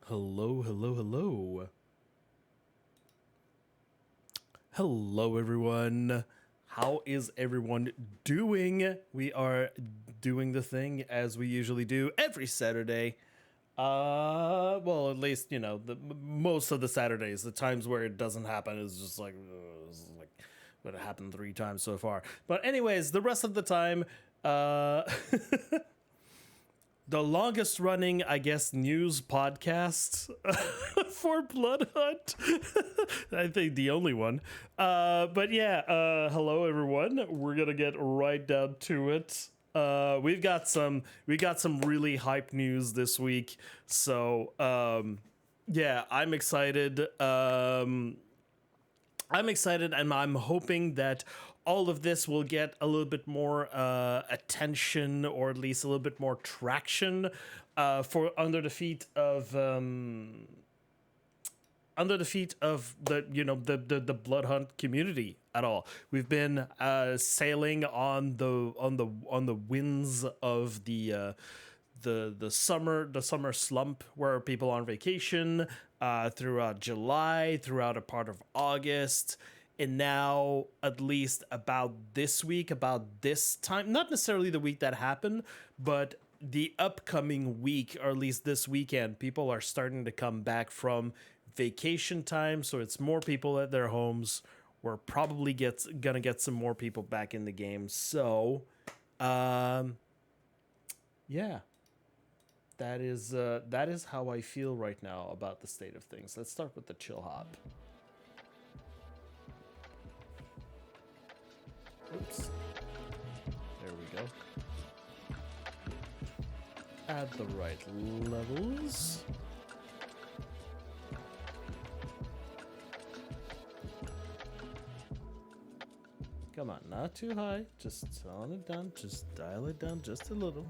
Hello, hello, hello. Hello, everyone. How is everyone doing? We are doing the thing as we usually do every Saturday. Well, at least most of the Saturdays. The times where it doesn't happen is just like, what happened 3 times so far. But anyways, the rest of the time, uh, the longest running, I guess, news podcast for Bloodhunt. I think the only one. But yeah, hello everyone. We're gonna get right down to it. We got some really hype news this week. So yeah, I'm excited, and I'm hoping that all of this will get a little bit more attention, or at least a little bit more traction for under the feet of the Bloodhunt community at all. We've been sailing on the winds of the summer slump, where people are on vacation throughout July, throughout a part of August, and now at least about this week, about this time, not necessarily the week that happened, but the upcoming week, or at least this weekend, people are starting to come back from vacation time, so it's more people at their homes. We're probably gonna get some more people back in the game. So yeah, that is how I feel right now about the state of things. Let's start with the chill hop. Oops. There we go. Add the right levels. Come on, not too high. Just tone it down. Just dial it down just a little.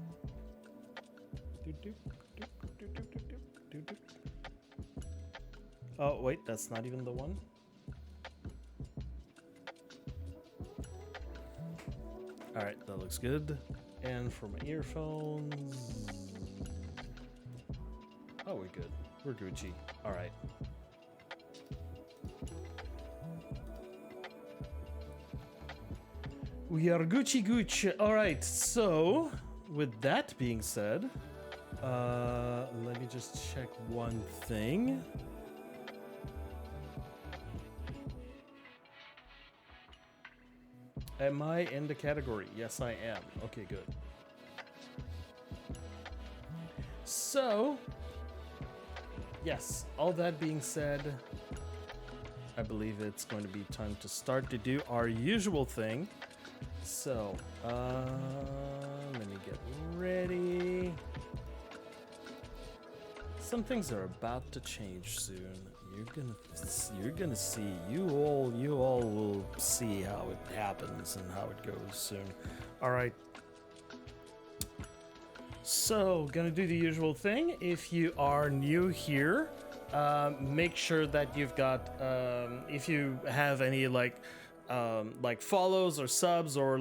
Oh, wait, that's not even the one. Alright, that looks good. And for my earphones. Oh, we're good. We're Gucci. Alright. We are Gucci Gooch. Alright, so with that being said, let me just check one thing. Am I in the category? Yes, I am. Okay, good. So, yes, all that being said, I believe it's going to be time to start to do our usual thing. So, let me get ready. Some things are about to change soon. You're gonna see. You all will see how it happens and how it goes soon. All right. So, gonna do the usual thing. If you are new here, make sure that you've got. If you have any like follows or subs, or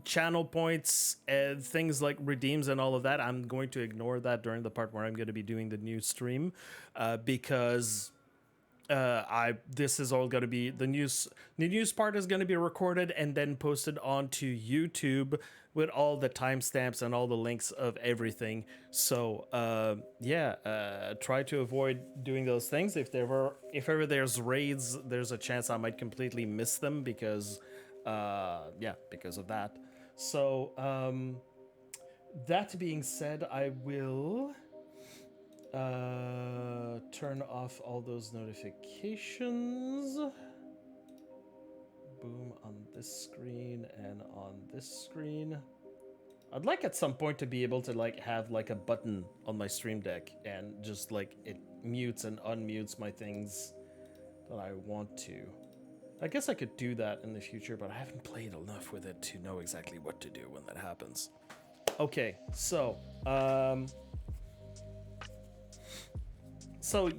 channel points and things like redeems and all of that, I'm going to ignore that during the part where I'm going to be doing the new stream, because this is all going to be the news. The news part is going to be recorded and then posted onto YouTube with all the timestamps and all the links of everything. So try to avoid doing those things. If ever there's raids, there's a chance I might completely miss them because because of that. So that being said, I will turn off all those notifications. Boom on this screen and on this screen. I'd like at some point to be able to have a button on my stream deck, and just it mutes and unmutes my things that I want to. I guess I could do that in the future, but I haven't played enough with it to know exactly what to do when that happens. Okay, so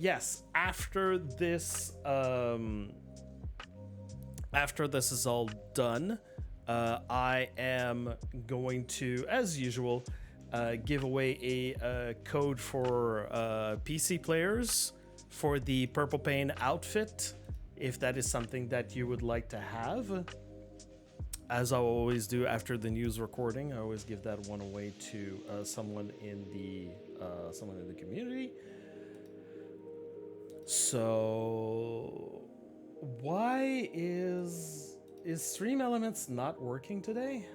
yes, after this is all done, I am going to, as usual, give away a code for PC players for the Purple Pain outfit, if that is something that you would like to have. As I always do after the news recording, I always give that one away to someone in the community. So, why is Stream Elements not working today?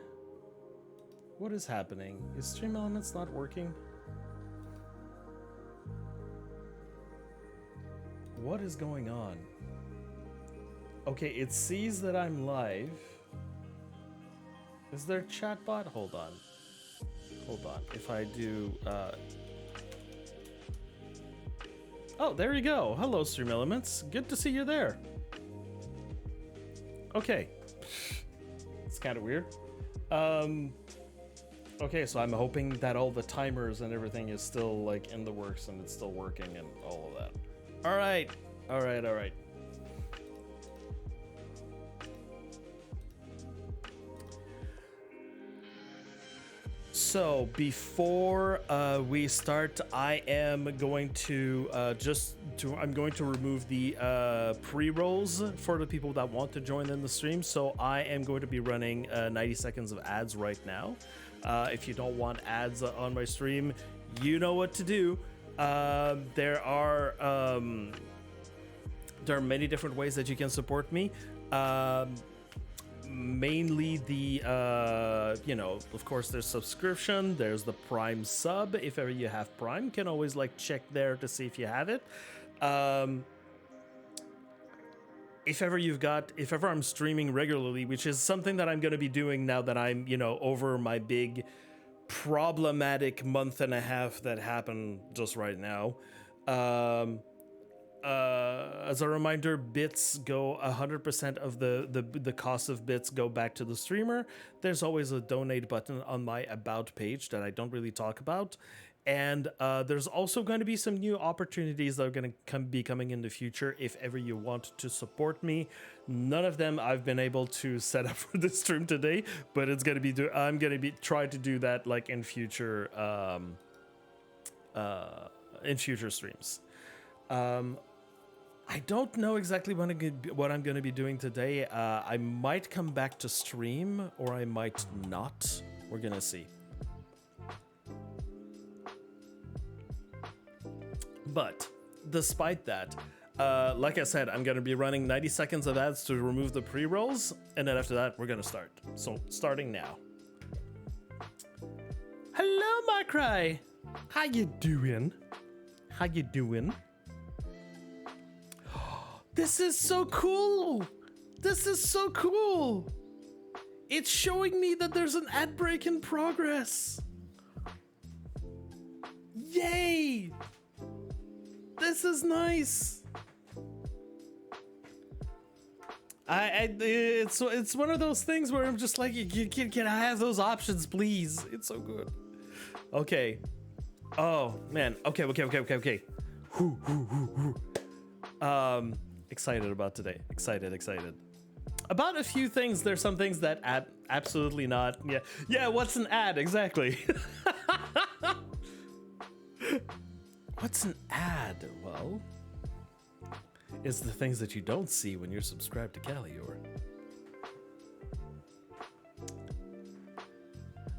What is happening? Is Stream Elements not working? What is going on? Okay, it sees that I'm live. Is there a chatbot? Hold on. Hold on. If I do... Oh, there you go. Hello, Stream Elements. Good to see you there. Okay. It's kind of weird. Okay, so I'm hoping that all the timers and everything is still like in the works and it's still working and all of that. All right. All right. All right. So before we start, I am going to I'm going to remove the pre-rolls for the people that want to join in the stream. So I am going to be running 90 seconds of ads right now. If you don't want ads on my stream, you know what to do. There are many different ways that you can support me. Mainly the of course there's subscription, there's the Prime sub. If ever you have Prime, can always like check there to see if you have it. If ever I'm streaming regularly, which is something that I'm going to be doing now that I'm over my big problematic month and a half that happened just right now. As a reminder, bits go 100% of the cost of bits go back to the streamer. There's always a donate button on my about page that I don't really talk about. And there's also going to be some new opportunities that are going to be coming in the future if ever you want to support me. None of them I've been able to set up for this stream today, but it's going to be I'm going to be try to do that like in future streams. I don't know exactly what I'm going to be doing today. I might come back to stream or I might not. We're going to see. But despite that, like I said, I'm going to be running 90 seconds of ads to remove the pre-rolls. And then after that, we're going to start. So starting now. Hello, Macrai. How you doing? How you doing? This is so cool! This is so cool! It's showing me that there's an ad break in progress! Yay! This is nice! It's one of those things where I'm just like, can I have those options, please? It's so good. Okay. Oh, man. Okay. Excited about today. Excited. About a few things. There's some things that absolutely not. Yeah. What's an ad exactly? What's an ad? Well, it's the things that you don't see when you're subscribed to Khalior.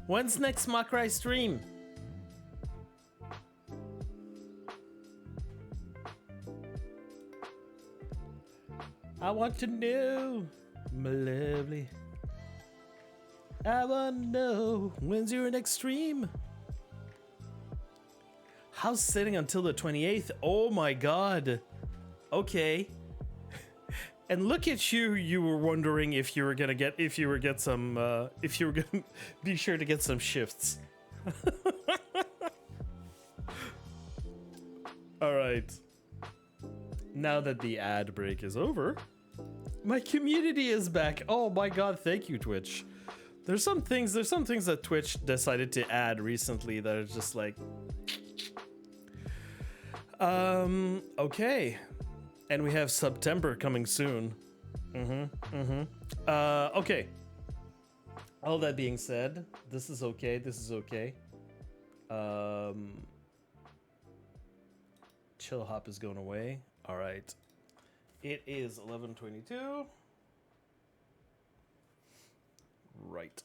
When's next Makrai stream? I want to know, my lovely. I want to know, when's your next stream? How's sitting until the 28th? Oh my god. Okay. And look at you, you were wondering if you were gonna be sure to get some shifts. All right. Now that the ad break is over, my community is back. Oh my god, thank you, Twitch. There's some things that Twitch decided to add recently that are just like, okay. And we have September coming soon. Okay. All that being said, this is okay. Chill hop is going away. All right. It is 11:22. Right.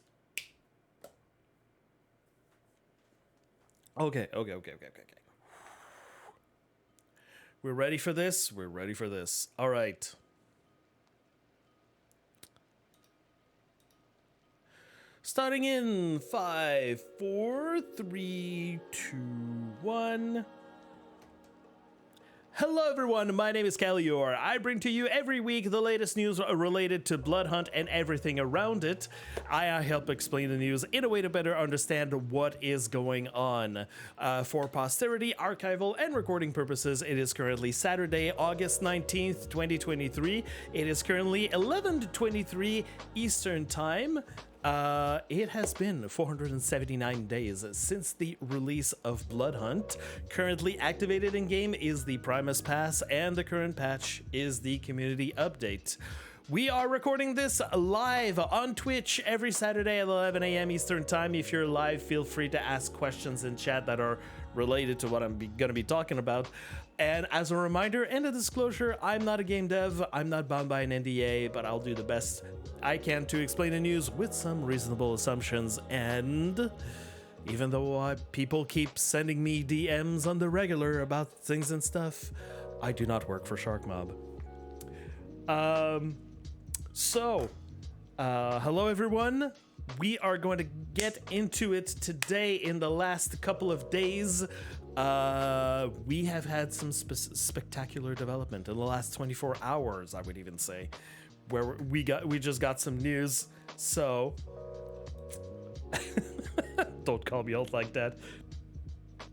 Okay. We're ready for this. We're ready for this. All right. Starting in 5, 4, 3, 2, 1. Hello everyone, my name is Khalior. I bring to you every week the latest news related to Bloodhunt and everything around it. I help explain the news in a way to better understand what is going on. For posterity, archival, and recording purposes, it is currently Saturday, August 19th, 2023. It is currently 11:23 Eastern Time. It has been 479 days since the release of Bloodhunt. Currently activated in game is the Primus Pass, and the current patch is the community update. We are recording this live on Twitch every Saturday at 11 a.m. Eastern Time. If you're live, feel free to ask questions in chat that are related to what I'm going to be talking about. And as a reminder and a disclosure, I'm not a game dev, I'm not bound by an NDA, but I'll do the best I can to explain the news with some reasonable assumptions. And even though people keep sending me DMs on the regular about things and stuff, I do not work for Shark Mob. Hello everyone. We are going to get into it today. In the last couple of days, we have had some spectacular development in the last 24 hours, I would even say, where we just got some news. So don't call me out like that.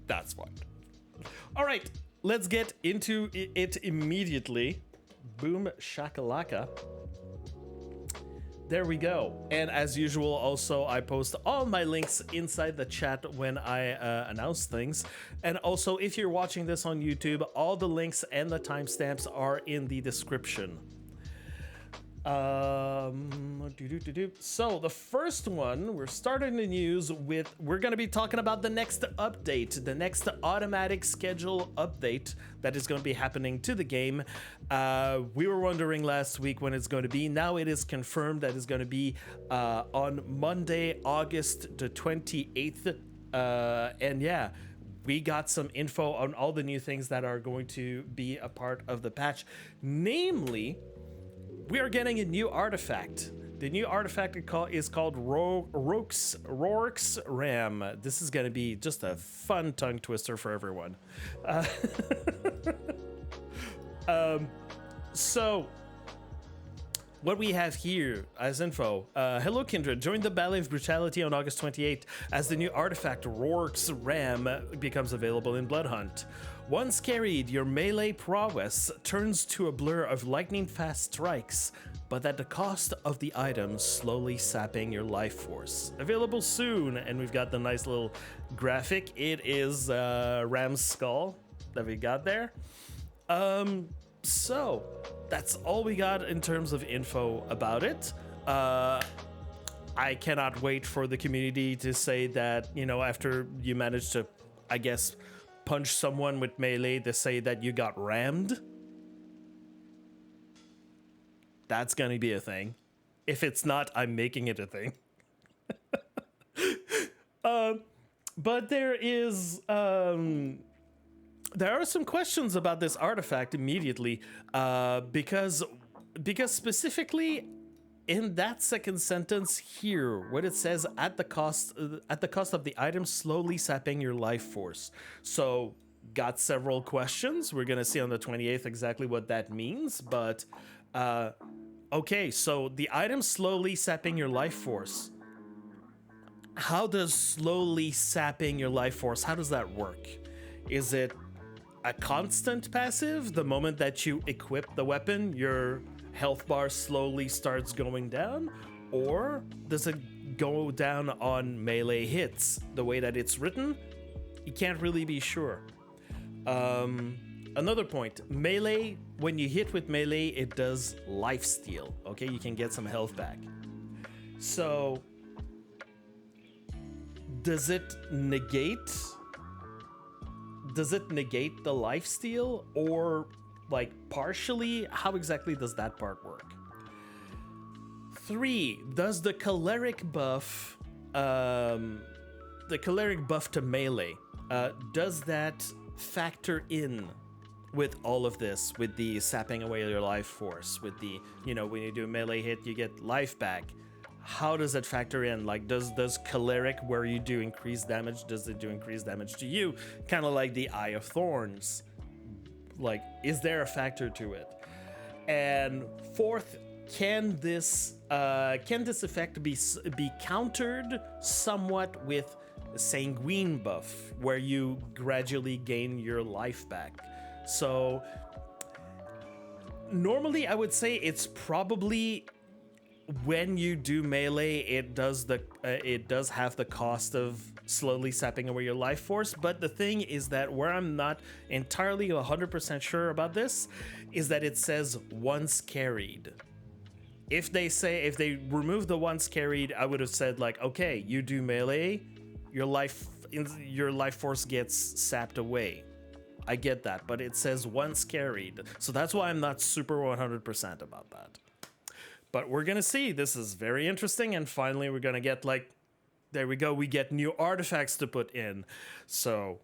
That's fine. All right, let's get into it immediately. Boom shakalaka. There we go. And as usual, also, I post all my links inside the chat when I announce things. And also, if you're watching this on YouTube, all the links and the timestamps are in the description. So the first one, we're starting the news with, we're going to be talking about the next update, the next automatic schedule update that is going to be happening to the game. We were wondering last week when it's going to be. Now it is confirmed that it's going to be on Monday, August the 28th. And yeah, we got some info on all the new things that are going to be a part of the patch. Namely, we are getting a new artifact. The new artifact is called Rourke's Ram. This is going to be just a fun tongue twister for everyone. So, what we have here as info. Hello Kindred, join the Ballet of Brutality on August 28th as the new artifact Rourke's Ram becomes available in Bloodhunt. Once carried, your melee prowess turns to a blur of lightning-fast strikes, but at the cost of the item slowly sapping your life force. Available soon, and we've got the nice little graphic. It is Ram's skull that we got there. So that's all we got in terms of info about it. I cannot wait for the community to say that, you know, after you manage to, I guess, punch someone with melee, to say that you got rammed. That's gonna be a thing. If it's not, I'm making it a thing. But there are some questions about this artifact immediately, because specifically in that second sentence here, what it says, at the cost of the item slowly sapping your life force. So got several questions. We're gonna see on the 28th exactly what that means, but okay, so the item slowly sapping your life force. How does slowly sapping your life force, how does that work? Is it a constant passive? The moment that you equip the weapon, your health bar slowly starts going down? Or does it go down on melee hits? The way that it's written, you can't really be sure. Another point, melee, when you hit with melee, it does lifesteal, okay? You can get some health back. So, does it negate does it negate the lifesteal, or like partially? How exactly does that part work? 3, does the choleric buff, to melee, does that factor in with all of this, with the sapping away your life force, with the, when you do a melee hit, you get life back? How does it factor in? Like, does choleric, where you do increased damage, does it do increased damage to you? Kind of like the Eye of Thorns. Like, is there a factor to it? And 4th, can this effect be countered somewhat with Sanguine buff, where you gradually gain your life back? So normally I would say it's probably, when you do melee, it does have the cost of slowly sapping away your life force. But the thing is that where I'm not entirely 100% sure about this is that it says once carried. If they remove the once carried, I would have said like, okay, you do melee, your life force gets sapped away. I get that, but it says once carried, so that's why I'm not super 100% about that. But we're gonna see. This is very interesting, and finally we're gonna get, like, there we go. We get new artifacts to put in. So,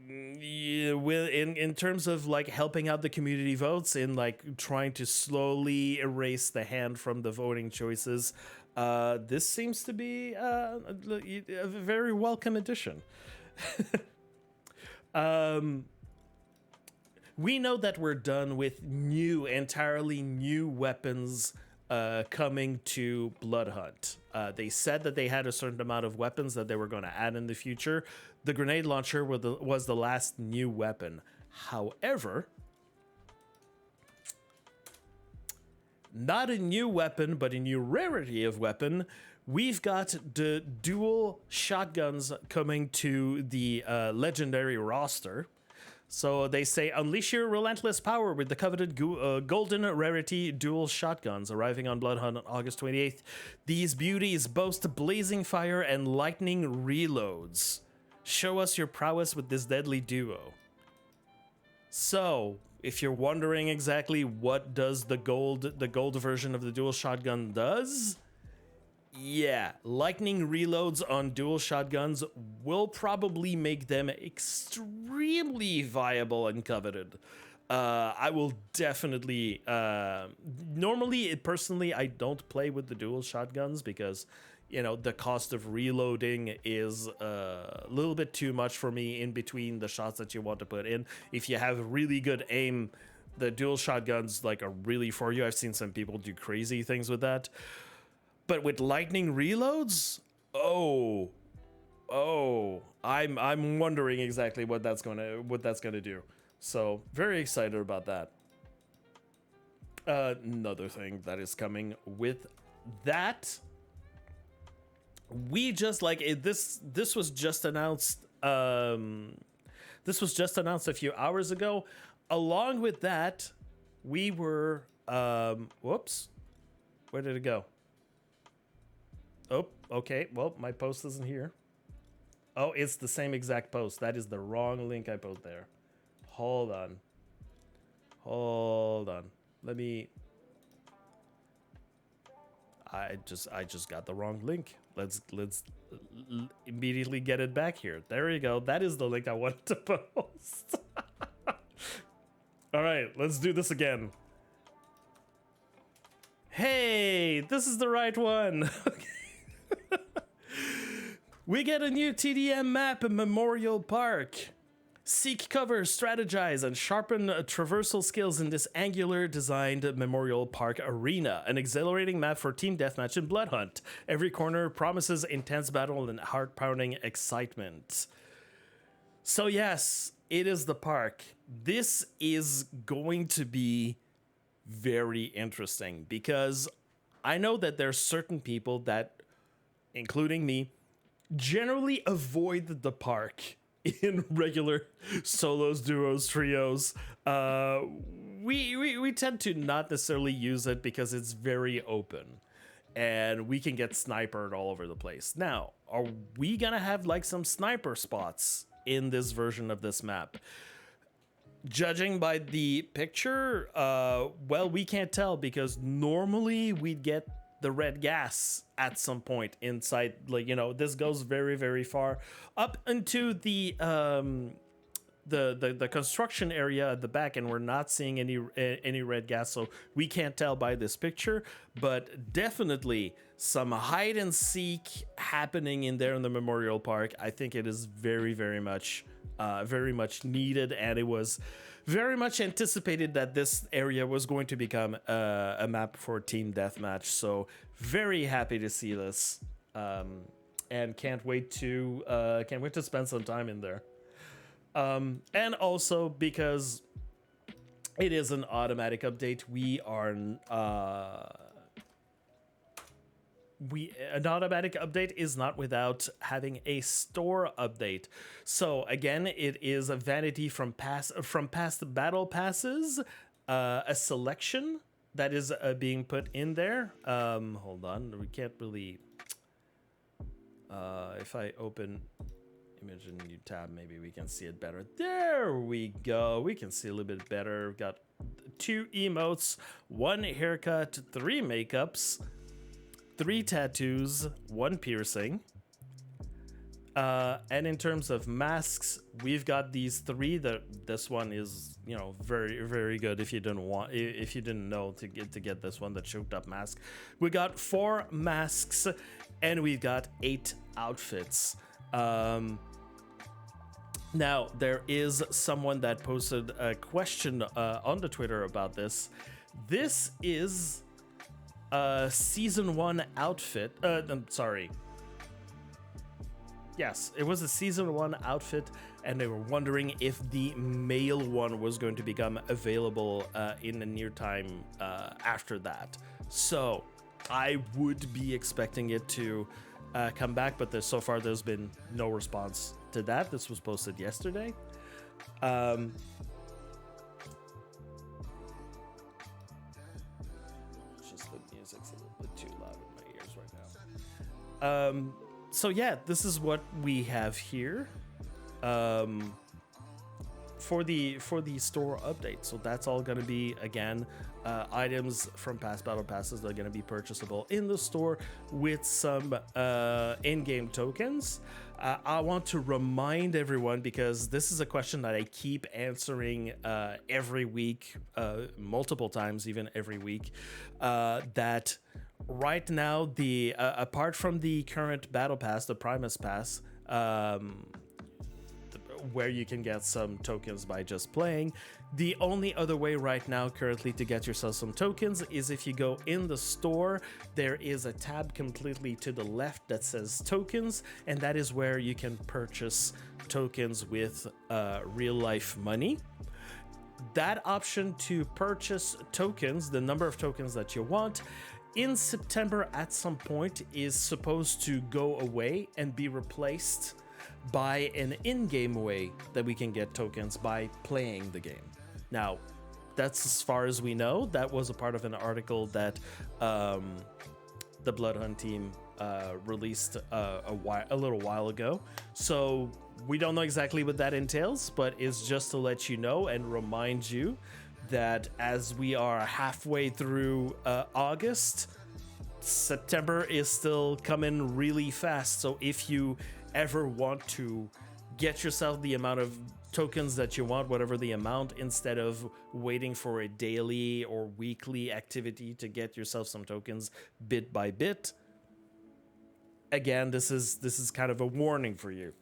yeah, in terms of like helping out the community votes, in like trying to slowly erase the hand from the voting choices, this seems to be a very welcome addition. We know that we're done with entirely new weapons coming to Bloodhunt. They said that they had a certain amount of weapons that they were going to add in the future. The grenade launcher was the last new weapon. However, not a new weapon, but a new rarity of weapon. We've got the dual shotguns coming to the legendary roster. So they say, unleash your relentless power with the coveted golden rarity dual shotguns, arriving on Bloodhunt on August 28th. These beauties boast blazing fire and lightning reloads. Show us your prowess with this deadly duo. So, if you're wondering exactly what does the gold version of the dual shotgun does, yeah, lightning reloads on dual shotguns will probably make them extremely viable and coveted. I will definitely, personally, I don't play with the dual shotguns because, the cost of reloading is a little bit too much for me in between the shots that you want to put in. If you have really good aim, the dual shotguns are really for you. I've seen some people do crazy things with that. But with lightning reloads, I'm wondering exactly what that's gonna do. So very excited about that. Another thing that is coming with that, we just this was just announced. This was just announced a few hours ago. Along with that, we were whoops, where did it go? Oh, okay. Well, my post isn't here. Oh, it's the same exact post. That is the wrong link I put there. Hold on. Let me. I just got the wrong link. Let's immediately get it back here. There you go. That is the link I wanted to post. All right, let's do this again. Hey, this is the right one. We get a new TDM map in Memorial Park. Seek cover, strategize, and sharpen traversal skills in this angular-designed Memorial Park arena. An exhilarating map for team deathmatch and Bloodhunt. Every corner promises intense battle and heart-pounding excitement. So yes, it is the park. This is going to be very interesting because I know that there's certain people that, including me, generally avoid the park in regular solos, duos, trios. We tend to not necessarily use it because it's very open and we can get snipered all over the place. Now, are we gonna have some sniper spots in this version of this map. Judging by the picture, well, we can't tell because normally we'd get the red gas at some point inside. Like, this goes very, very far up into the construction area at the back, and we're not seeing any red gas, so we can't tell by this picture. But definitely some hide and seek happening in there in the Memorial Park. I think it is very, very much needed, and it was very much anticipated that this area was going to become a map for team deathmatch. So very happy to see this, and can't wait to spend some time in there. And also because it is an automatic update, an automatic update is not without having a store update. So again, it is a vanity from past battle passes, a selection that is being put in there. Hold on, we can't really. If I open image in new tab, maybe we can see it better. There we go. We can see a little bit better. We've got 2 emotes, 1 haircut, 3 makeups, 3 tattoos, 1 piercing. And in terms of masks, we've got these 3. This one is, very, very good. If you didn't know to get this one, the choked up mask. We got 4 masks, and we've got 8 outfits. Now, there is someone that posted a question on the Twitter about this. This is a season 1 outfit. I'm sorry. Yes, it was a season 1 outfit, and they were wondering if the male one was going to become available in the near time after that. So I would be expecting it to come back, but so far there's been no response to that. This was posted yesterday. Just the music's a little bit too loud in my ears right now. So yeah, this is what we have here for the store update. So that's all going to be, again, items from past battle passes that are going to be purchasable in the store with some in-game tokens. I want to remind everyone, because this is a question that I keep answering every week, multiple times even every week, that right now, the apart from the current battle pass, the Primus pass, where you can get some tokens by just playing, the only other way right now currently to get yourself some tokens is if you go in the store. There is a tab completely to the left that says tokens, and that is where you can purchase tokens with real life money. That option to purchase tokens, the number of tokens that you want, in September at some point is supposed to go away and be replaced by an in-game way that we can get tokens by playing the game. Now, that's as far as we know. That was a part of an article that the Bloodhunt team released a little while ago. So we don't know exactly what that entails, but it's just to let you know and remind you that as we are halfway through August, September is still coming really fast. So if you ever want to get yourself the amount of tokens that you want, whatever the amount, instead of waiting for a daily or weekly activity to get yourself some tokens bit by bit, again, this is kind of a warning for you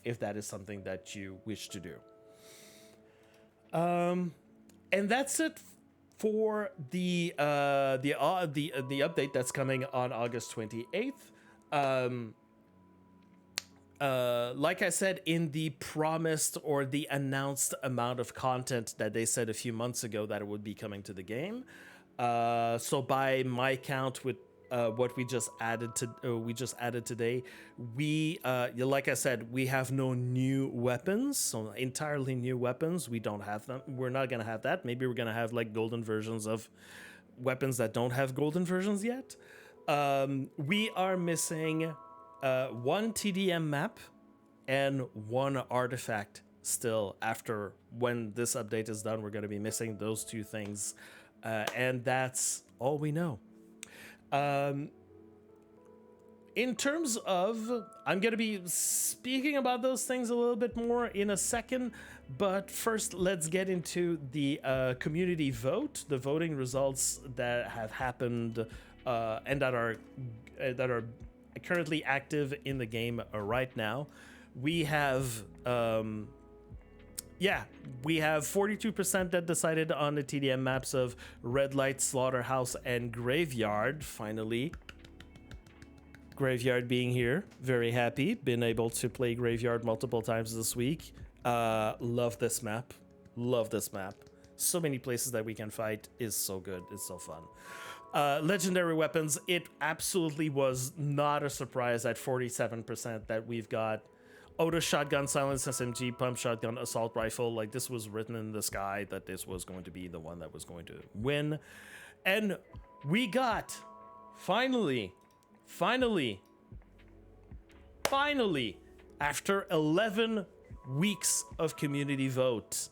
if that is something that you wish to do. And that's it for the update that's coming on August 28th. Like I said, in the promised or the announced amount of content that they said a few months ago that it would be coming to the game. So by my count, with what we just added today, like I said, we have no new weapons, so entirely new weapons. We don't have them. We're not gonna have that. Maybe we're gonna have like golden versions of weapons that don't have golden versions yet. We are missing 1 TDM map and one artifact still. After when this update is done, we're going to be missing those two things, and that's all we know. In terms of, I'm going to be speaking about those things a little bit more in a second, but first let's get into the community vote, the voting results that have happened and that are currently active in the game right now. We have we have 42% that decided on the TDM maps of Red Light, Slaughterhouse, and Graveyard. Finally, Graveyard being here, very happy. Been able to play Graveyard multiple times this week. Love this map. Love this map. So many places that we can fight is so good. It's so fun. Legendary weapons, it absolutely was not a surprise at 47% that we've got auto shotgun, silence SMG, pump shotgun, assault rifle. Like, this was written in the sky that this was going to be the one that was going to win. And we got, finally, after 11 weeks of community votes,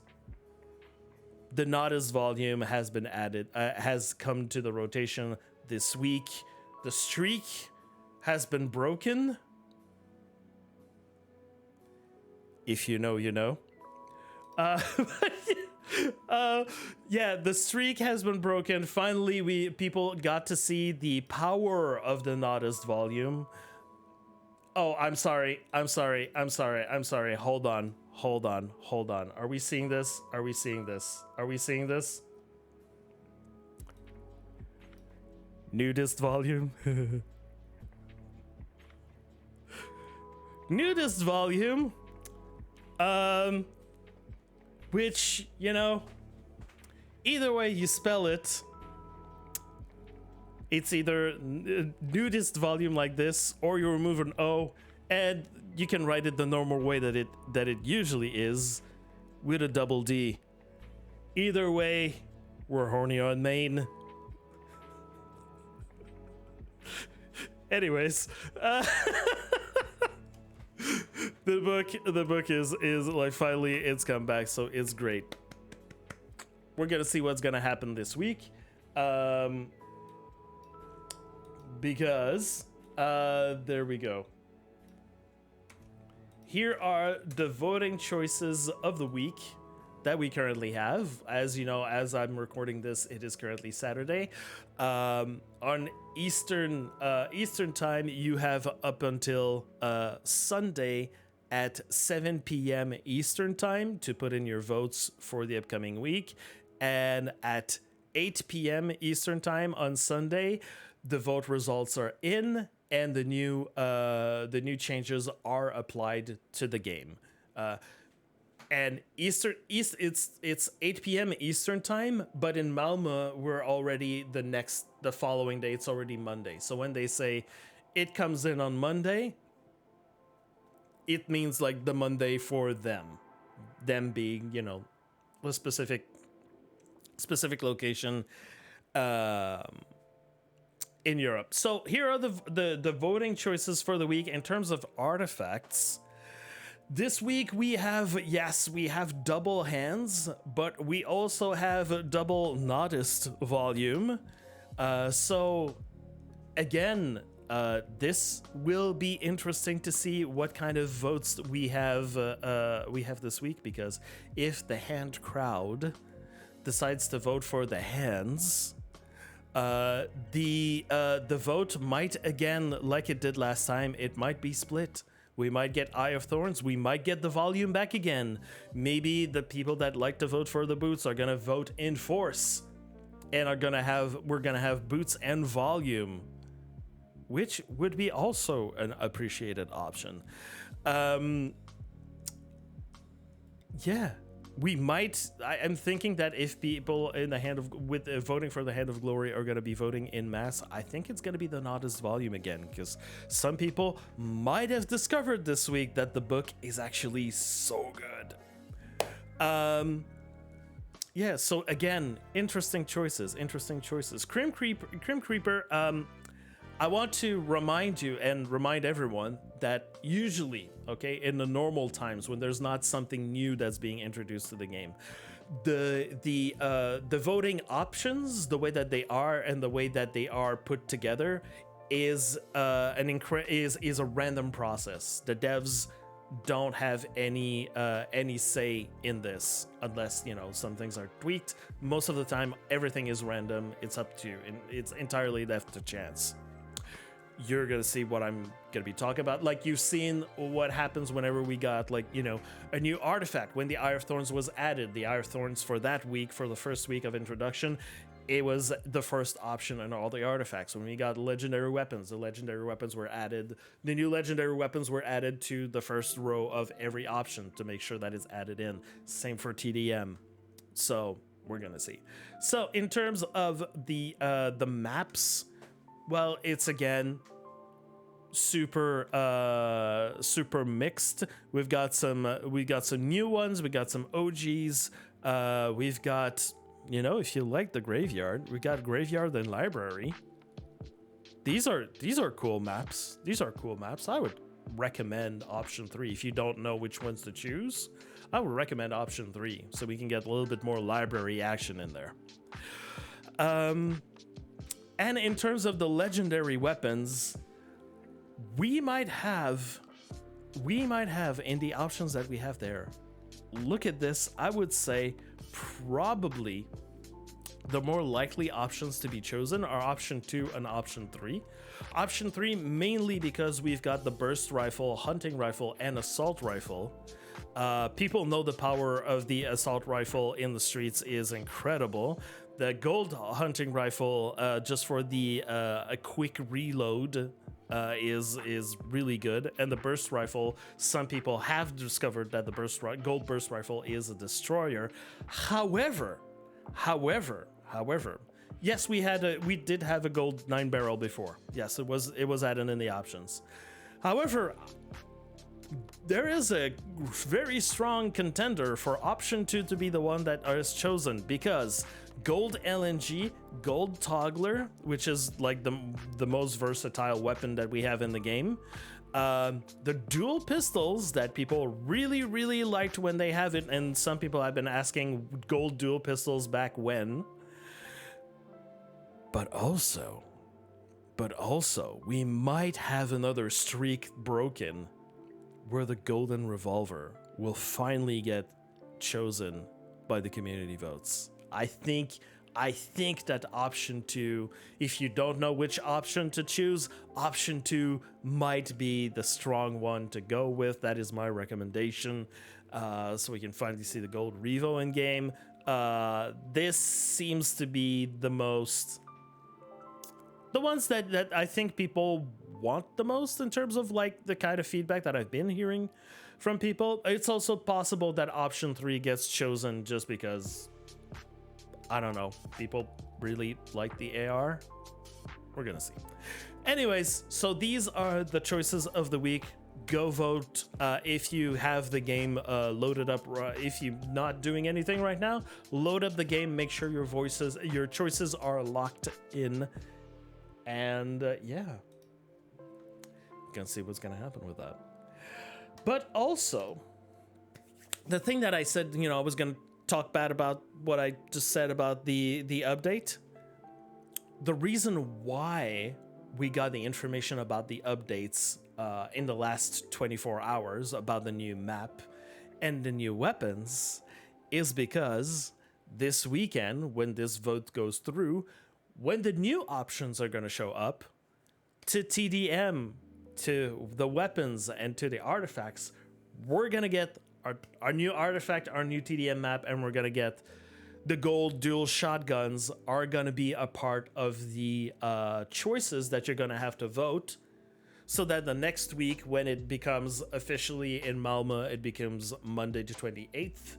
the Nodus volume has been added, has come to the rotation this week. The streak has been broken. If you know, you know. Yeah, the streak has been broken. Finally, people got to see the power of the Nodus volume. Oh, I'm sorry. Hold on. Are we seeing this? Nudist volume. Nudist volume. Which, you know, either way you spell it, it's either nudist volume like this, or you remove an O, and you can write it the normal way that it usually is, with a double D. Either way, we're horny on main. Anyways, the book is like, finally it's come back, so it's great. We're gonna see what's gonna happen this week, because there we go. Here are the voting choices of the week that we currently have. As you know, as I'm recording this, it is currently Saturday. On Eastern time, you have up until Sunday at 7 p.m. Eastern time to put in your votes for the upcoming week, and at 8 p.m. Eastern time on Sunday, the vote results are in, and the new changes are applied to the game. And it's 8 p.m. Eastern time, but in Malmö we're already the following day. It's already Monday. So when they say it comes in on Monday, it means like the Monday for them being, you know, a specific location in Europe. So here are the voting choices for the week in terms of artifacts. This week we have double hands, but we also have double Nodist volume. So again, this will be interesting to see what kind of votes we have this week, because if the hand crowd decides to vote for the hands, the vote might, again, like it did last time, it might be split. We might get Eye of Thorns. We might get the volume back again. Maybe the people that like to vote for the boots are gonna vote in force, and we're gonna have boots and volume, which would be also an appreciated option. Yeah. We might. I'm thinking that if people in the voting for the Hand of Glory are going to be voting in mass, I think it's going to be the Nodus volume again, because some people might have discovered this week that the book is actually so good. Yeah. So again, interesting choices. Crim Creeper. I want to remind you and remind everyone that usually, okay, in the normal times when there's not something new that's being introduced to the game, the voting options, the way that they are and the way that they are put together, is is a random process. The devs don't have any say in this unless some things are tweaked. Most of the time, everything is random. It's up to you, and it's entirely left to chance. You're gonna see what I'm gonna be talking about. Like, you've seen what happens whenever we got a new artifact. When the Eye of Thorns was added, the Eye of Thorns for that week, for the first week of introduction, it was the first option in all the artifacts. When we got legendary weapons, the legendary weapons were added. The new legendary weapons were added to the first row of every option to make sure that it's added in. Same for TDM. So we're gonna see. So in terms of the maps, well, it's again super mixed. We've got some new ones. We got some OGs. We've got, if you like the graveyard, we got graveyard and library. These are cool maps. I would recommend option 3 if you don't know which ones to choose. I would recommend option 3 so we can get a little bit more library action in there. And in terms of the legendary weapons, we might have in the options that we have there. Look at this. I would say probably the more likely options to be chosen are option 2 and option 3. Option 3 mainly because we've got the burst rifle, hunting rifle, and assault rifle. People know the power of the assault rifle in the streets is incredible. The gold hunting rifle, just for a quick reload, is really good. And the burst rifle, some people have discovered that the gold burst rifle is a destroyer. However, yes, we did have a gold 9-barrel before. Yes, it was added in the options. However, there is a very strong contender for option 2 to be the one that is chosen, because gold LNG, gold toggler, which is like the most versatile weapon that we have in the game, the dual pistols that people really liked when they have it, and some people have been asking gold dual pistols back when. But also, we might have another streak broken where the golden revolver will finally get chosen by the community votes. I think that option 2, if you don't know which option to choose, option 2 might be the strong one to go with. That is my recommendation. So we can finally see the gold Revo in game. This seems to be the ones that I think people want the most in terms of like the kind of feedback that I've been hearing from people. It's also possible that option 3 gets chosen just because, I don't know, people really like the AR. We're gonna see. Anyways, so these are the choices of the week. Go vote if you have the game loaded up. If you're not doing anything right now, load up the game. Make sure your choices are locked in. And yeah, you can see what's gonna happen with that. But also, the thing that I said, I was gonna talk bad about what I just said about the update. The reason why we got the information about the updates in the last 24 hours about the new map and the new weapons is because this weekend, when this vote goes through, when the new options are going to show up to TDM, to the weapons, and to the artifacts, we're going to get our new artifact, our new TDM map, and we're going to get the gold dual shotguns are going to be a part of the choices that you're going to have to vote, so that the next week, when it becomes officially in Malmö, it becomes Monday the 28th,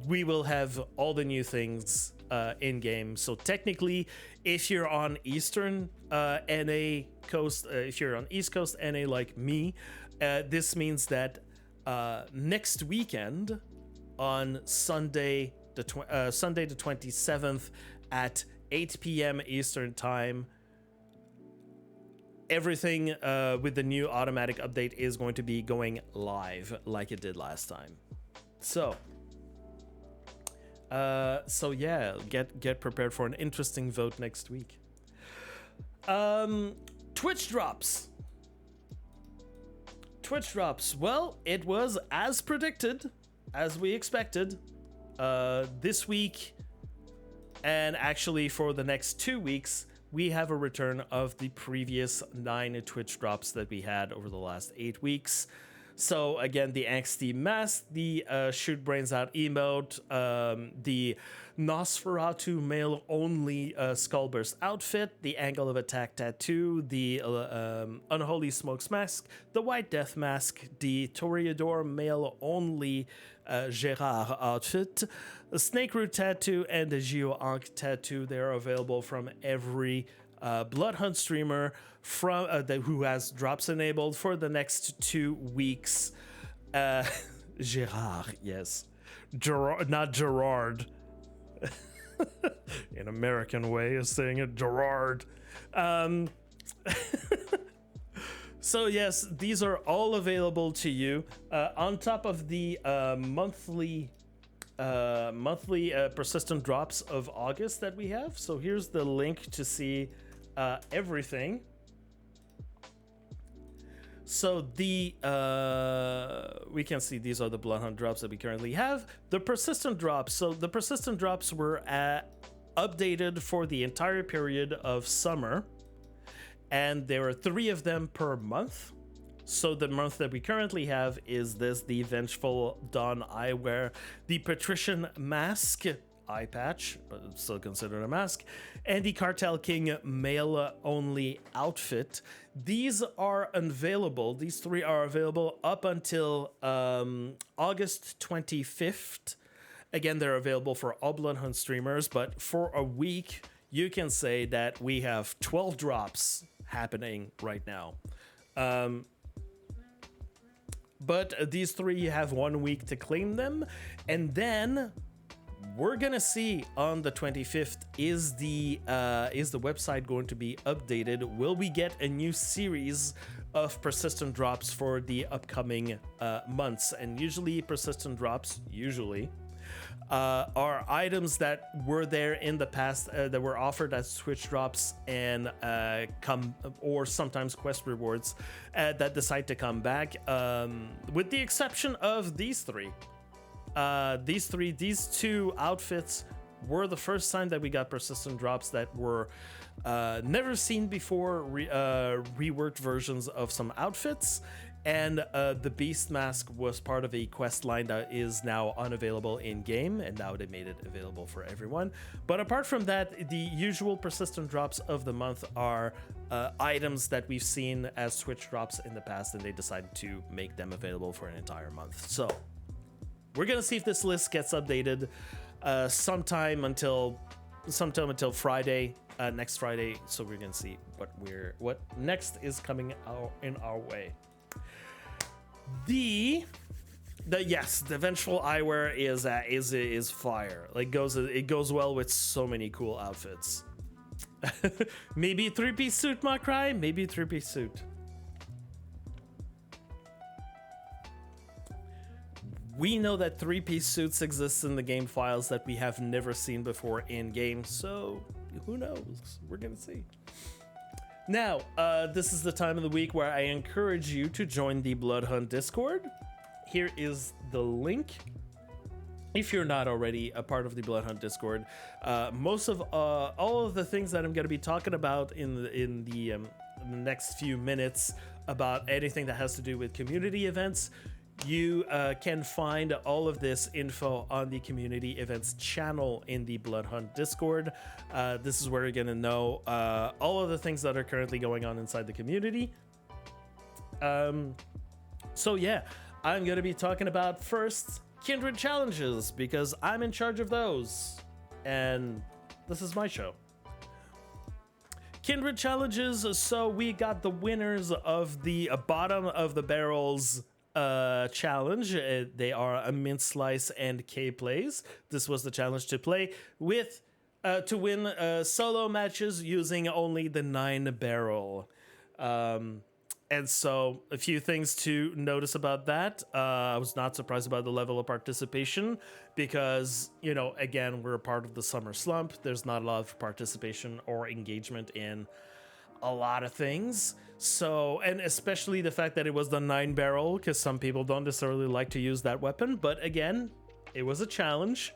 we will have all the new things in game. So technically, if you're on Eastern NA coast, if you're on East Coast NA like me, this means that next weekend on Sunday the 27th at 8 p.m. Eastern time, everything with the new automatic update is going to be going live like it did last time. So yeah, get prepared for an interesting vote next week. Twitch drops. Well, it was as predicted, as we expected. This week, and actually for the next 2 weeks, we have a return of the previous 9 Twitch drops that we had over the last 8 weeks. So again, the Angsty Mask, the Shoot Brains Out emote, the Nosferatu male-only Skullburst outfit, the Angle of Attack tattoo, the Unholy Smokes mask, the White Death mask, the Toreador male-only Gerard outfit, a Snake Root tattoo, and the Geo Ankh tattoo. They are available from every Bloodhunt streamer from who has drops enabled for the next 2 weeks. Gerard, yes. Gerard, not Gerard. An American way of saying it, Gerard. So yes, these are all available to you on top of the monthly persistent drops of August that we have. So here's the link to see everything. So the we can see these are the Bloodhunt drops that we currently have. The persistent drops. So the persistent drops were updated for the entire period of summer, and there are 3 of them per month. So the month that we currently have is this: the Vengeful Dawn Eyewear, the Patrician Mask eye patch, but it's still considered a mask, and the Cartel King male-only outfit. These are available. These 3 are available up until August 25th. Again, they're available for all Bloodhunt streamers, but for a week, you can say that we have 12 drops happening right now. But these 3, you have 1 week to claim them, and then we're gonna see on the 25th, is the website going to be updated? Will we get a new series of persistent drops for the upcoming months? And usually persistent drops are items that were there in the past that were offered as Twitch drops and or sometimes quest rewards that decide to come back, with the exception of these 3. These 2 outfits were the first time that we got persistent drops that were never seen before, reworked versions of some outfits, and the Beast Mask was part of a quest line that is now unavailable in game, and now they made it available for everyone. But apart from that, the usual persistent drops of the month are items that we've seen as Twitch drops in the past, and they decided to make them available for an entire month. So we're gonna see if this list gets updated sometime until Friday, next Friday. So we're gonna see what next is coming in our way. The Vengeful Eyewear is fire. Like it goes well with so many cool outfits. Maybe 3-piece suit, Makrai. Maybe 3-piece suit. We know that 3-piece suits exist in the game files that we have never seen before in game, so who knows? We're gonna see. Now, this is the time of the week where I encourage you to join the Bloodhunt Discord. Here is the link. If you're not already a part of the Bloodhunt Discord, most of all of the things that I'm going to be talking about in the next few minutes about anything that has to do with community events, you can find all of this info on the community events channel in the Bloodhunt Discord. This is where you're going to know all of the things that are currently going on inside the community. So yeah, I'm going to be talking about first Kindred challenges, because I'm in charge of those and this is my show. Kindred challenges. So we got the winners of the bottom of the barrels challenge. They are a mint slice and K plays. This was the challenge to play with to win solo matches using only the 9 barrel. Um, and so, a few things to notice about that. I was not surprised about the level of participation because, again, we're a part of the summer slump. There's not a lot of participation or engagement in a lot of things. So, and especially the fact that it was the 9 barrel, because some people don't necessarily like to use that weapon. But again, it was a challenge.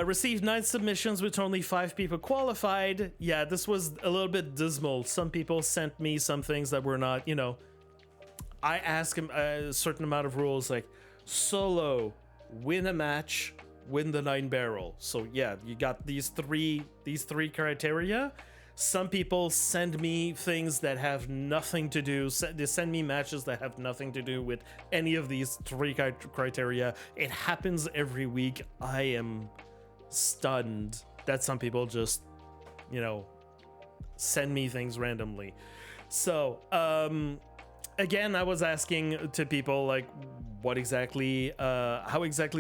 Received 9 submissions with only 5 people qualified. Yeah, this was a little bit dismal. Some people sent me some things that were not, I asked him a certain amount of rules like solo, win a match, win the 9 barrel. So yeah, you got these three criteria. Some people send me things that have nothing to do. They send me matches that have nothing to do with any of these 3 criteria. It happens every week. I am stunned that some people just, send me things randomly. So, again, I was asking to people like, how exactly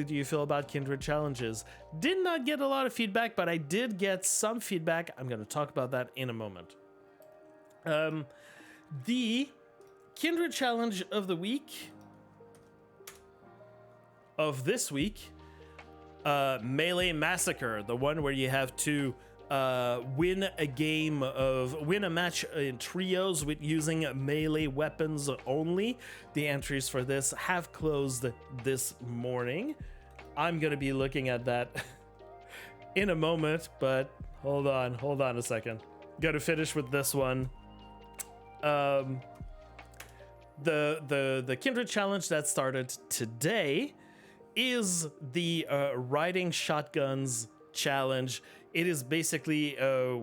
do you feel about Kindred challenges? Did not get a lot of feedback, but I did get some feedback. I'm going to talk about that in a moment. The Kindred challenge of the week, of this week, Melee Massacre, the one where you have to win a match in trios with using melee weapons only. The entries for this have closed this morning. I'm gonna be looking at that in a moment, but hold on a second. Gotta finish with this one. The Kindred challenge that started today is the riding shotguns challenge. It is basically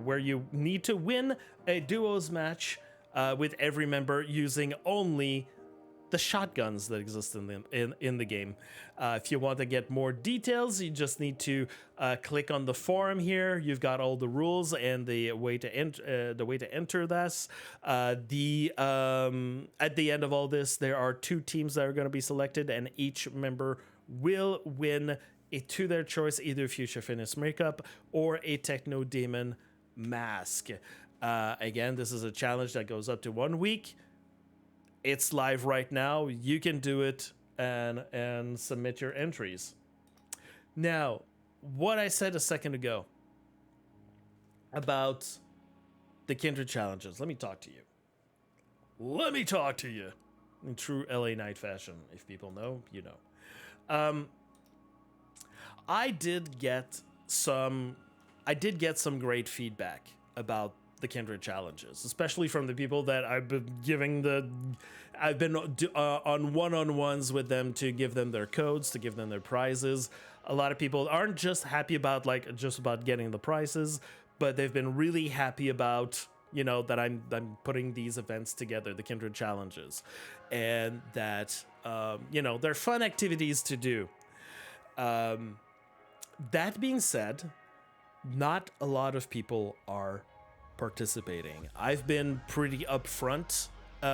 where you need to win a duos match with every member using only the shotguns that exist in the game. If you want to get more details, you just need to click on the forum here. You've got all the rules and the way to enter this. At the end of all this, there are 2 teams that are going to be selected, and each member will win to their choice, either Future Fitness Makeup or a Techno Demon mask. Again, this is a challenge that goes up to 1 week. It's live right now. You can do it and submit your entries. Now, what I said a second ago about the Kindred challenges, let me talk to you. In true LA Knight fashion. If people know, you know. I did get some great feedback about the Kindred challenges, especially from the people that I've been on one-on-ones with them to give them their codes, to give them their prizes. A lot of people aren't just happy about getting the prizes, but they've been really happy about, that I'm putting these events together, the Kindred challenges, and that they're fun activities to do. That being said, not a lot of people are participating. I've been pretty upfront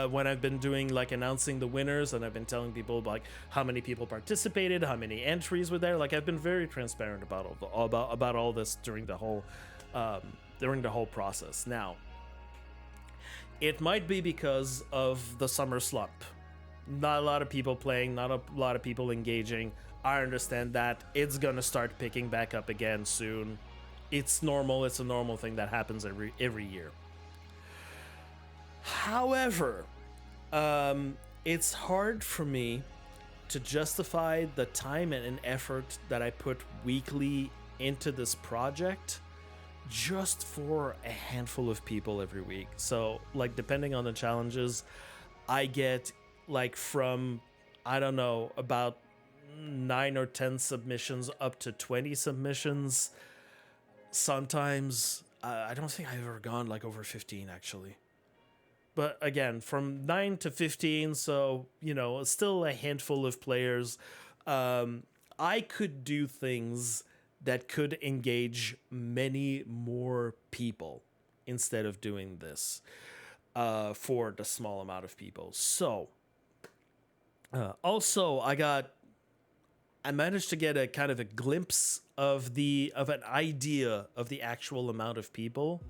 when I've been doing announcing the winners, and I've been telling people how many people participated, how many entries were there. I've been very transparent about all this during the whole process. Now, it might be because of the summer slump. Not a lot of people playing, not a lot of people engaging. I understand that. It's gonna start picking back up again soon. It's normal. It's a normal thing that happens every year. However, it's hard for me to justify the time and effort that I put weekly into this project just for a handful of people every week. So, depending on the challenges, I get from, I don't know, about 9 or 10 submissions up to 20 submissions. Sometimes I don't think I've ever gone over 15 actually. But again, from 9 to 15, so still a handful of players. I could do things that could engage many more people instead of doing this for the small amount of people. So also I managed to get a kind of a glimpse of an idea of the actual amount of people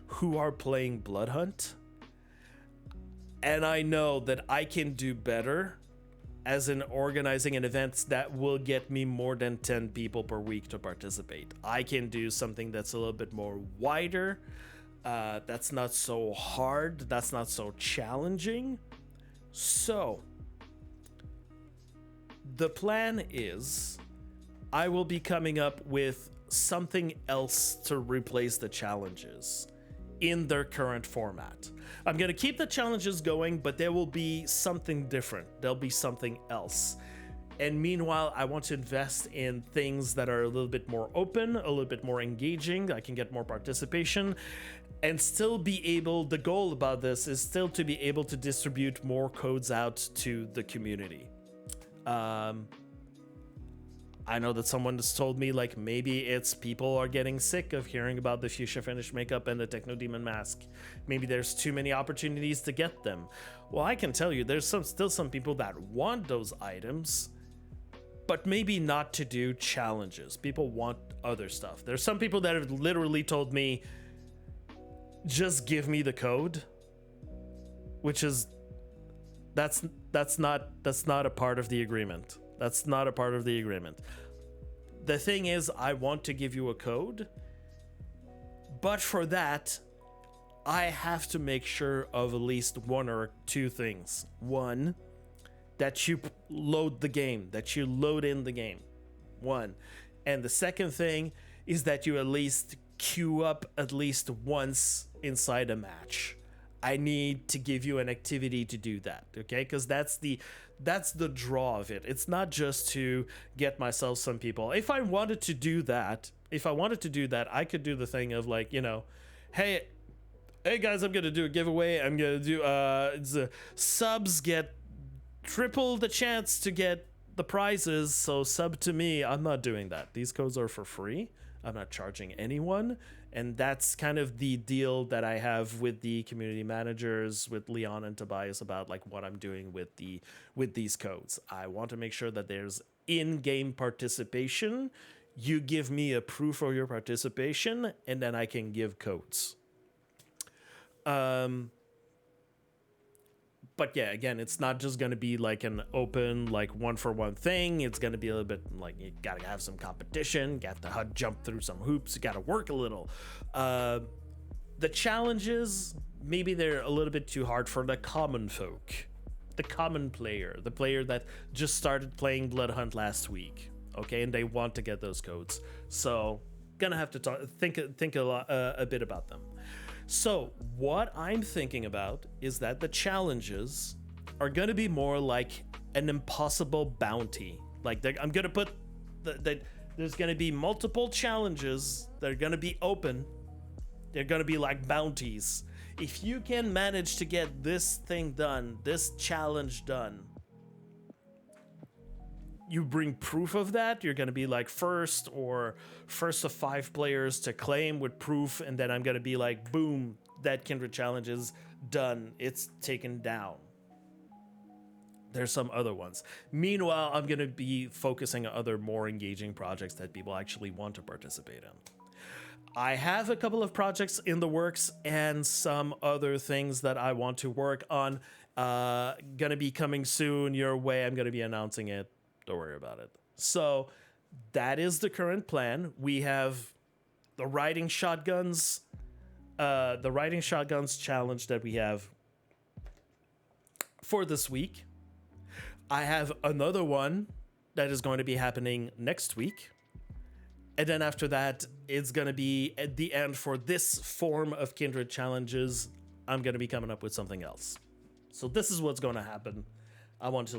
who are playing Bloodhunt. And I know that I can do better as in organizing an event that will get me more than 10 people per week to participate. I can do something that's a little bit more wider, that's not so hard, that's not so challenging. So the plan is I will be coming up with something else to replace the challenges in their current format. I'm going to keep the challenges going, but there will be something different. There'll be something else. And meanwhile, I want to invest in things that are a little bit more open, a little bit more engaging. I can get more participation and still be able, the goal about this is still to be able to distribute more codes out to the community. I know that someone has told me, like, maybe it's people are getting sick of hearing about the fuchsia finish makeup and the Techno Demon mask. Maybe there's too many opportunities to get them. Well, I can tell you, there's still some people that want those items, but maybe not to do challenges. People want other stuff. There's some people that have literally told me, just give me the code, which is, that's not a part of the agreement. That's not a part of the agreement. The thing is, I want to give you a code, but for that, I have to make sure of at least one or two things. One, that you load the game, that you load in the game. One. And the second thing is that you at least queue up at least once inside a match. I need to give you an activity to do that, okay? Because that's the draw of it. It's not just to get myself some people. If I wanted to do that, I could do the thing of, like, you know, hey guys, I'm gonna do a giveaway. I'm gonna do subs get triple the chance to get the prizes, so sub to me. I'm not doing that. These codes are for free. I'm not charging anyone. And that's kind of the deal that I have with the community managers, with Leon and Tobias, about, like, what I'm doing with these codes. I want to make sure that there's in-game participation. You give me a proof of your participation, and then I can give codes. But yeah, again, it's not just going to be like an open, like, one-for-one thing. It's going to be a little bit like you got to have some competition, got to jump through some hoops, you got to work a little. The challenges, maybe they're a little bit too hard for the common folk, the common player, the player that just started playing Bloodhunt last week, okay, and they want to get those codes. So gonna have to think a bit about them. So what I'm thinking about is that the challenges are going to be more like an impossible bounty. Like, I'm going to put that there's going to be multiple challenges that are going to be open. They're going to be like bounties. If you can manage to get this thing done, this challenge done, you bring proof of that, you're going to be like first of 5 players to claim with proof, and then I'm going to be like, boom, that Kindred challenge is done. It's taken down. There's some other ones. Meanwhile, I'm going to be focusing on other more engaging projects that people actually want to participate in. I have a couple of projects in the works and some other things that I want to work on. Going to be coming soon your way. I'm going to be announcing it. Don't worry about it. So that is the current plan. We have the riding shotguns challenge that we have for this week. I have another one that is going to be happening next week. And then after that, it's going to be at the end for this form of Kindred challenges. I'm going to be coming up with something else. So this is what's going to happen. I wanted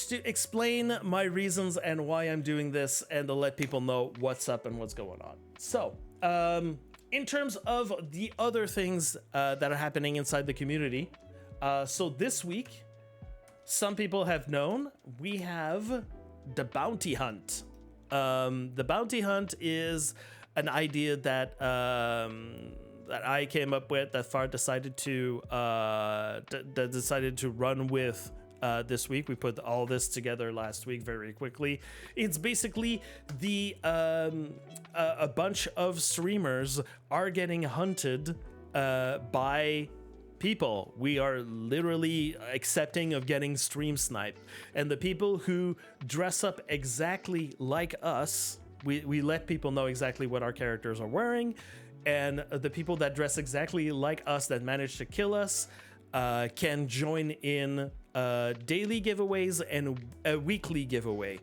to explain my reasons and why I'm doing this, and to let people know what's up and what's going on. So, in terms of the other things that are happening inside the community, so this week, some people have known, we have the Bounty Hunt. The Bounty Hunt is an idea that I came up with, that Far decided to run with. This week. We put all this together last week very quickly. It's basically a bunch of streamers are getting hunted by people, we are literally accepting of getting stream sniped. And the people who dress up exactly like us, we let people know exactly what our characters are wearing. And the people that dress exactly like us that manage to kill us can join in daily giveaways and a weekly giveaway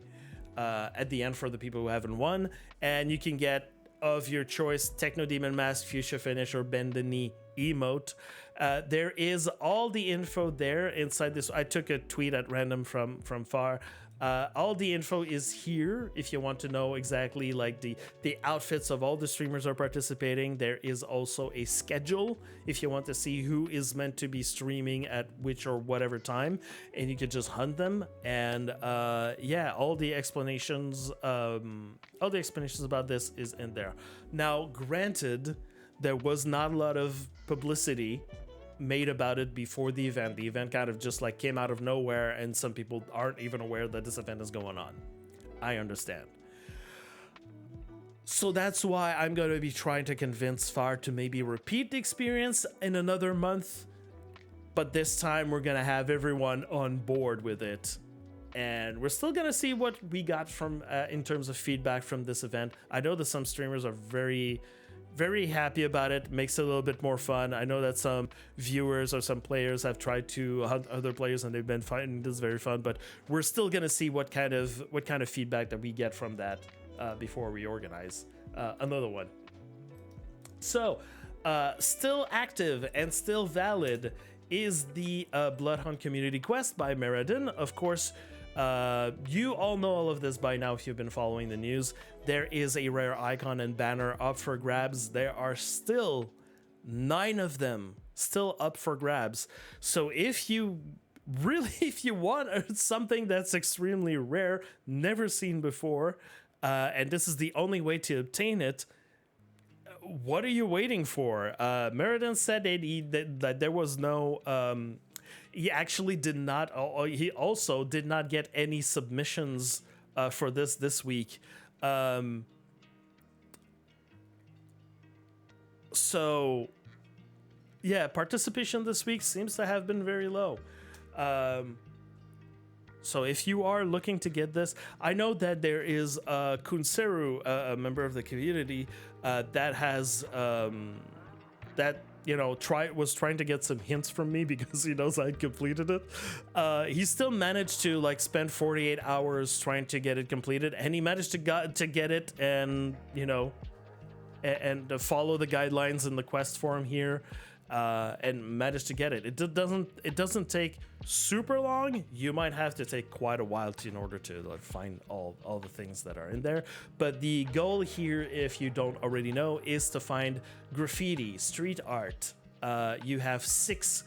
at the end for the people who haven't won. And you can get of your choice Techno Demon Mask, Fuchsia Finish, or Bend the Knee emote. There is all the info there inside this. I took a tweet at random from far. All the info is here if you want to know exactly like the outfits of all the streamers are participating. There is also a schedule if you want to see who is meant to be streaming at which or whatever time, and you could just hunt them. And yeah, all the explanations about this is in there. Now, granted, there was not a lot of publicity made about it before the event. The event kind of just like came out of nowhere, and some people aren't even aware that this event is going on. I understand. So that's why I'm going to be trying to convince Far to maybe repeat the experience in another month, but this time we're going to have everyone on board with it. And we're still going to see what we got from in terms of feedback from this event. I know that some streamers are very happy about it. Makes it a little bit more fun. I know that some viewers or some players have tried to hunt other players and they've been finding this very fun, but we're still gonna see what kind of feedback that we get from that before we organize another one. So still active and still valid is the Bloodhunt community quest by Meriden. Of course, you all know all of this by now if you've been following the news. There is a rare icon and banner up for grabs. There are still 9 of them still up for grabs. So if you want something that's extremely rare, never seen before, and this is the only way to obtain it, what are you waiting for? Meriden said that there was no... he actually did not. He also did not get any submissions for this week. So, yeah, participation this week seems to have been very low. So if you are looking to get this, I know that there is Kunseru, a member of the community, that has that. Was trying to get some hints from me because he knows I completed it. He still managed to like spend 48 hours trying to get it completed, and he managed to get it, and and follow the guidelines in the quest form here, and managed to get it. It doesn't take super long. You might have to take quite a while in order to like, find all the things that are in there. But the goal here, if you don't already know, is to find graffiti, street art. You have 6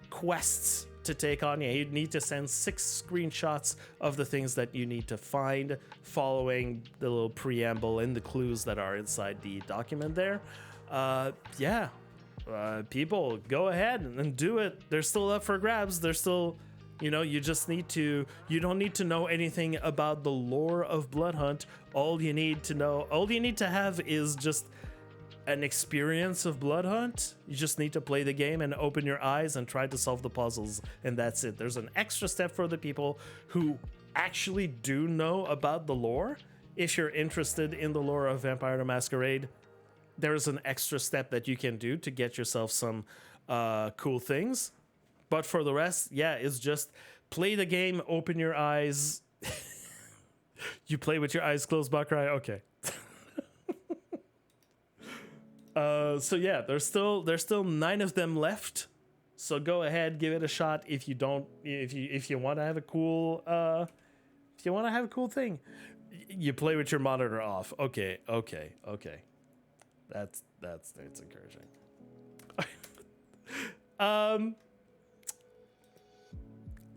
quests to take on. You need to send 6 screenshots of the things that you need to find, following the little preamble and the clues that are inside the document there. Yeah. People, go ahead and do it. They're still up for grabs. They're still, you don't need to know anything about the lore of Bloodhunt. All you need to have is just an experience of Bloodhunt. You just need to play the game and open your eyes and try to solve the puzzles, and that's it. There's an extra step for the people who actually do know about the lore. If you're interested in the lore of Vampire the Masquerade, there's an extra step that you can do to get yourself some cool things. But for the rest, yeah, it's just play the game, open your eyes. You play with your eyes closed, Bakrai? Okay. So yeah, there's still 9 of them left. So go ahead, give it a shot if you want to have a cool thing. You play with your monitor off. Okay. That's encouraging.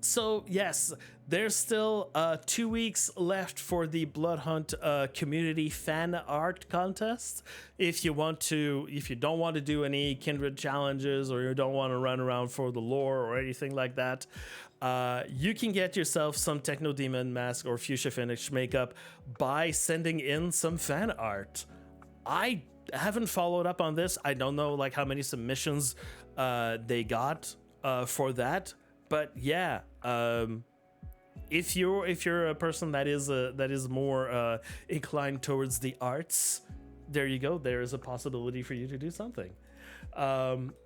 So yes, there's still 2 weeks left for the Bloodhunt community fan art contest. If you don't want to do any kindred challenges, or you don't want to run around for the lore or anything like that, you can get yourself some Techno Demon Mask or Fuchsia Finish makeup by sending in some fan art. I haven't followed up on this. I don't know like how many submissions they got for that. But yeah, if you're a person that is more inclined towards the arts, there you go. There is a possibility for you to do something.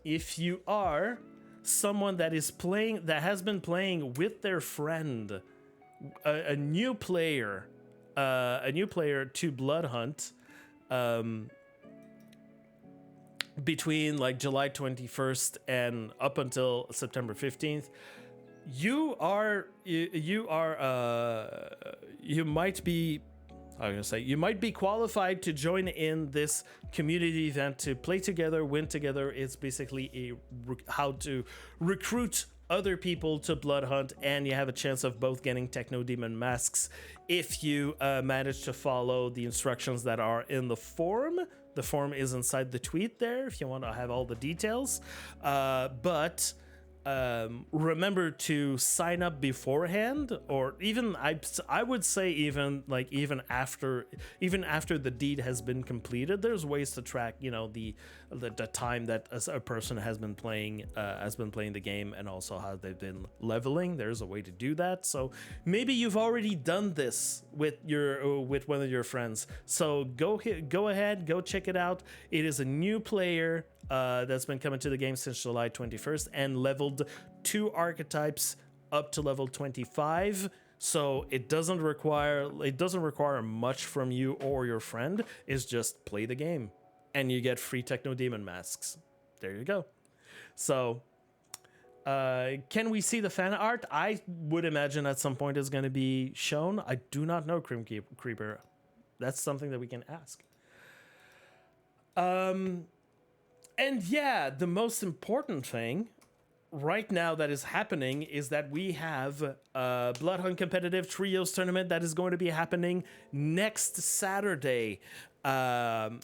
If you are someone that has been playing with their friend, a new player to Bloodhunt, between like July 21st and up until September 15th, you might be, I'm gonna say, you might be qualified to join in this community event to play together, win together. It's basically how to recruit other people to Bloodhunt, and you have a chance of both getting Techno Demon masks if you manage to follow the instructions that are in the forum. The form is inside the tweet there if you want to have all the details. But remember to sign up beforehand, or even I would say even after the deed has been completed. There's ways to track, the time that a person has been playing the game, and also how they've been leveling. There's a way to do that. So maybe you've already done this with one of your friends. So go ahead, go check it out. It is a new player that's been coming to the game since July 21st and leveled 2 archetypes up to level 25. So it doesn't require much from you or your friend. It's just play the game and you get free Techno Demon masks. There you go. So can we see the fan art? I would imagine at some point it's going to be shown. I do not know, Crim Creeper. That's something that we can ask. And yeah, the most important thing right now that is happening is that we have a Bloodhunt competitive trios tournament that is going to be happening next Saturday. Time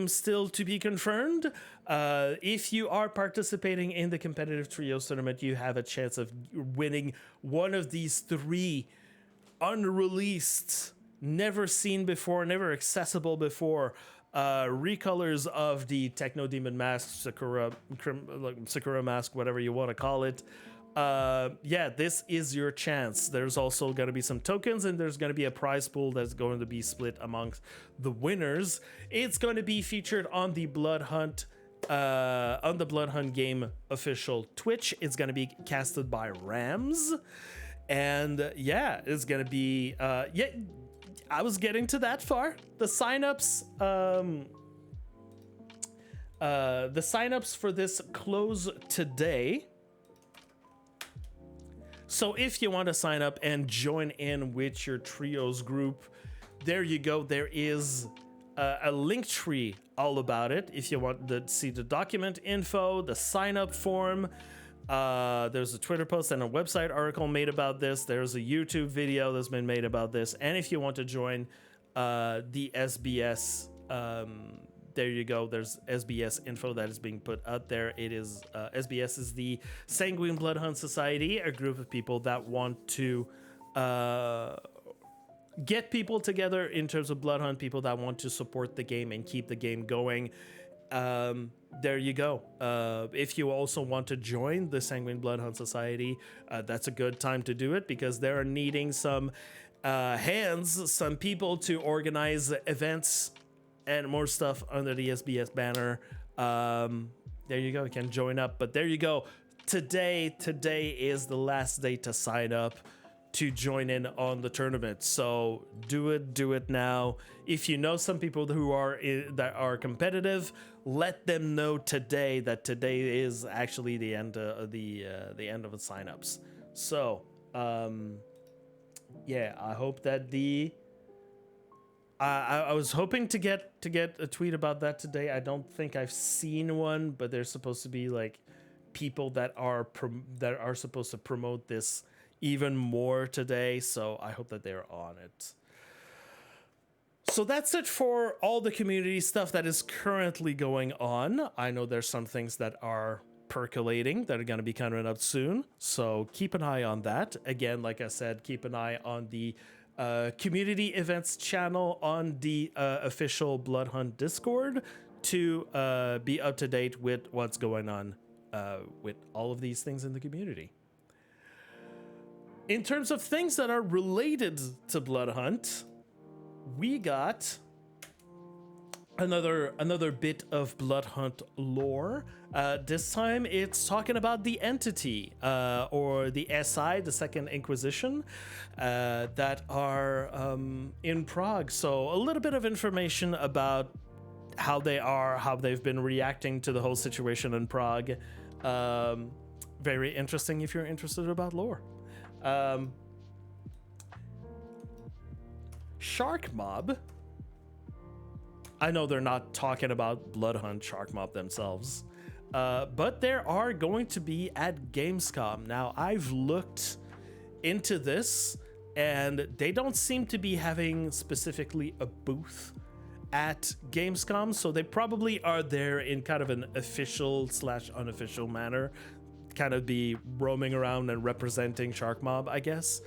still to be confirmed. If you are participating in the competitive trios tournament, you have a chance of winning one of these 3 unreleased, never seen before, never accessible before recolors of the Techno Demon mask, Sakura mask, whatever you want to call it. Yeah, this is your chance. There's also going to be some tokens, and there's going to be a prize pool that's going to be split amongst the winners. It's going to be featured on the Bloodhunt game official Twitch. It's going to be casted by Rams, and yeah, it's going to be I was getting to that far. The signups for this close today. So if you want to sign up and join in with your trios group, there you go. There is a link tree all about it. If you want to see the document info, the sign up form, there's a Twitter post and a website article made about this. There's a YouTube video that's been made about this. And if you want to join the SBS, there you go. There's SBS info that is being put out there. It is SBS is the Sanguine Bloodhunt Society, a group of people that want to get people together in terms of Bloodhunt, people that want to support the game and keep the game going. There you go. If you also want to join the Sanguine Bloodhunt Society, that's a good time to do it, because they're needing some hands, some people to organize events and more stuff under the SBS banner. There you go. You can join up. But there you go. Today is the last day to sign up to join in on the tournament. So do it now. If you know some people that are competitive, let them know today that today is actually the end of the end of the signups. So yeah, I hope that I was hoping to get a tweet about that today. I don't think I've seen one, but there's supposed to be like people that are supposed to promote this even more today, so I hope that they're on it. So that's it for all the community stuff that is currently going on. I know there's some things that are percolating that are going to be coming up soon, so keep an eye on that. Again, like I said, keep an eye on the community events channel on the official Bloodhunt Discord to be up to date with what's going on with all of these things in the community. In terms of things that are related to Bloodhunt, we got another bit of Bloodhunt lore. This time it's talking about the entity, or the SI, the Second Inquisition, that are in Prague. So a little bit of information about how they are, how they've been reacting to the whole situation in Prague. Very interesting if you're interested about lore. Shark Mob. I know they're not talking about Bloodhunt Shark Mob themselves, but there are going to be at Gamescom. Now, I've looked into this, and they don't seem to be having specifically a booth at Gamescom, so they probably are there in kind of an official / unofficial manner, kind of be roaming around and representing Shark Mob, I guess.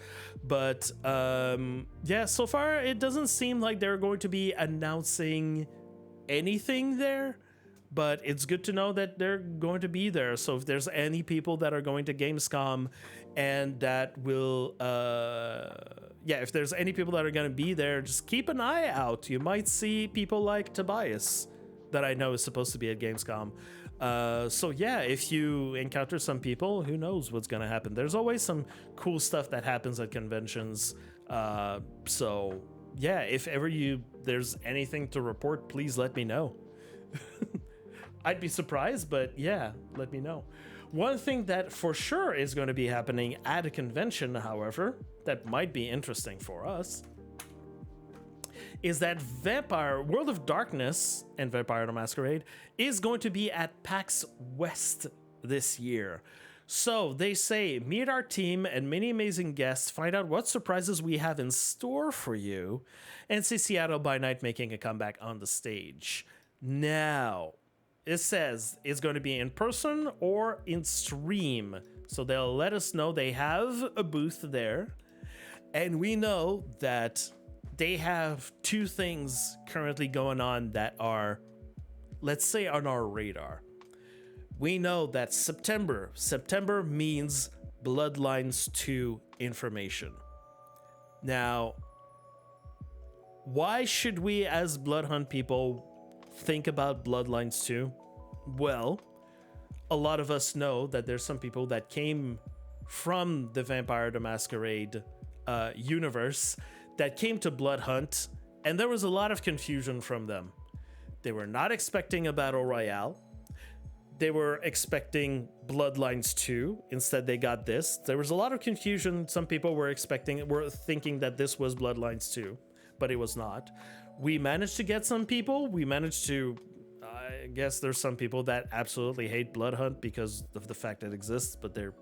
But yeah, so far it doesn't seem like they're going to be announcing anything there, but it's good to know that they're going to be there. So if there's any people that are going to Gamescom and that will yeah, if there's any people that are going to be there, just keep an eye out. You might see people like Tobias that I know is supposed to be at Gamescom. So yeah, if you encounter some people, who knows what's gonna happen. There's always some cool stuff that happens at conventions. So yeah, if ever there's anything to report, please let me know. I'd be surprised, but yeah, let me know. One thing that for sure is going to be happening at a convention, however, that might be interesting for us, is that World of Darkness and Vampire the Masquerade is going to be at PAX West this year. So they say, meet our team and many amazing guests, find out what surprises we have in store for you, and see Seattle by Night making a comeback on the stage. Now, it says it's going to be in person or in stream. So they'll let us know they have a booth there. And we know that they have two things currently going on that are, let's say, on our radar. We know that September means Bloodlines 2 information. Now, why should we as Bloodhunt people think about Bloodlines 2? Well, a lot of us know that there's some people that came from the Vampire the Masquerade universe that came to Bloodhunt, and there was a lot of confusion from them. They were not expecting a battle royale. They were expecting Bloodlines 2. Instead, they got this. There was a lot of confusion. Some people were thinking that this was Bloodlines 2, but it was not. We managed to get some people. I guess there's some people that absolutely hate Bloodhunt because of the fact it exists, but they're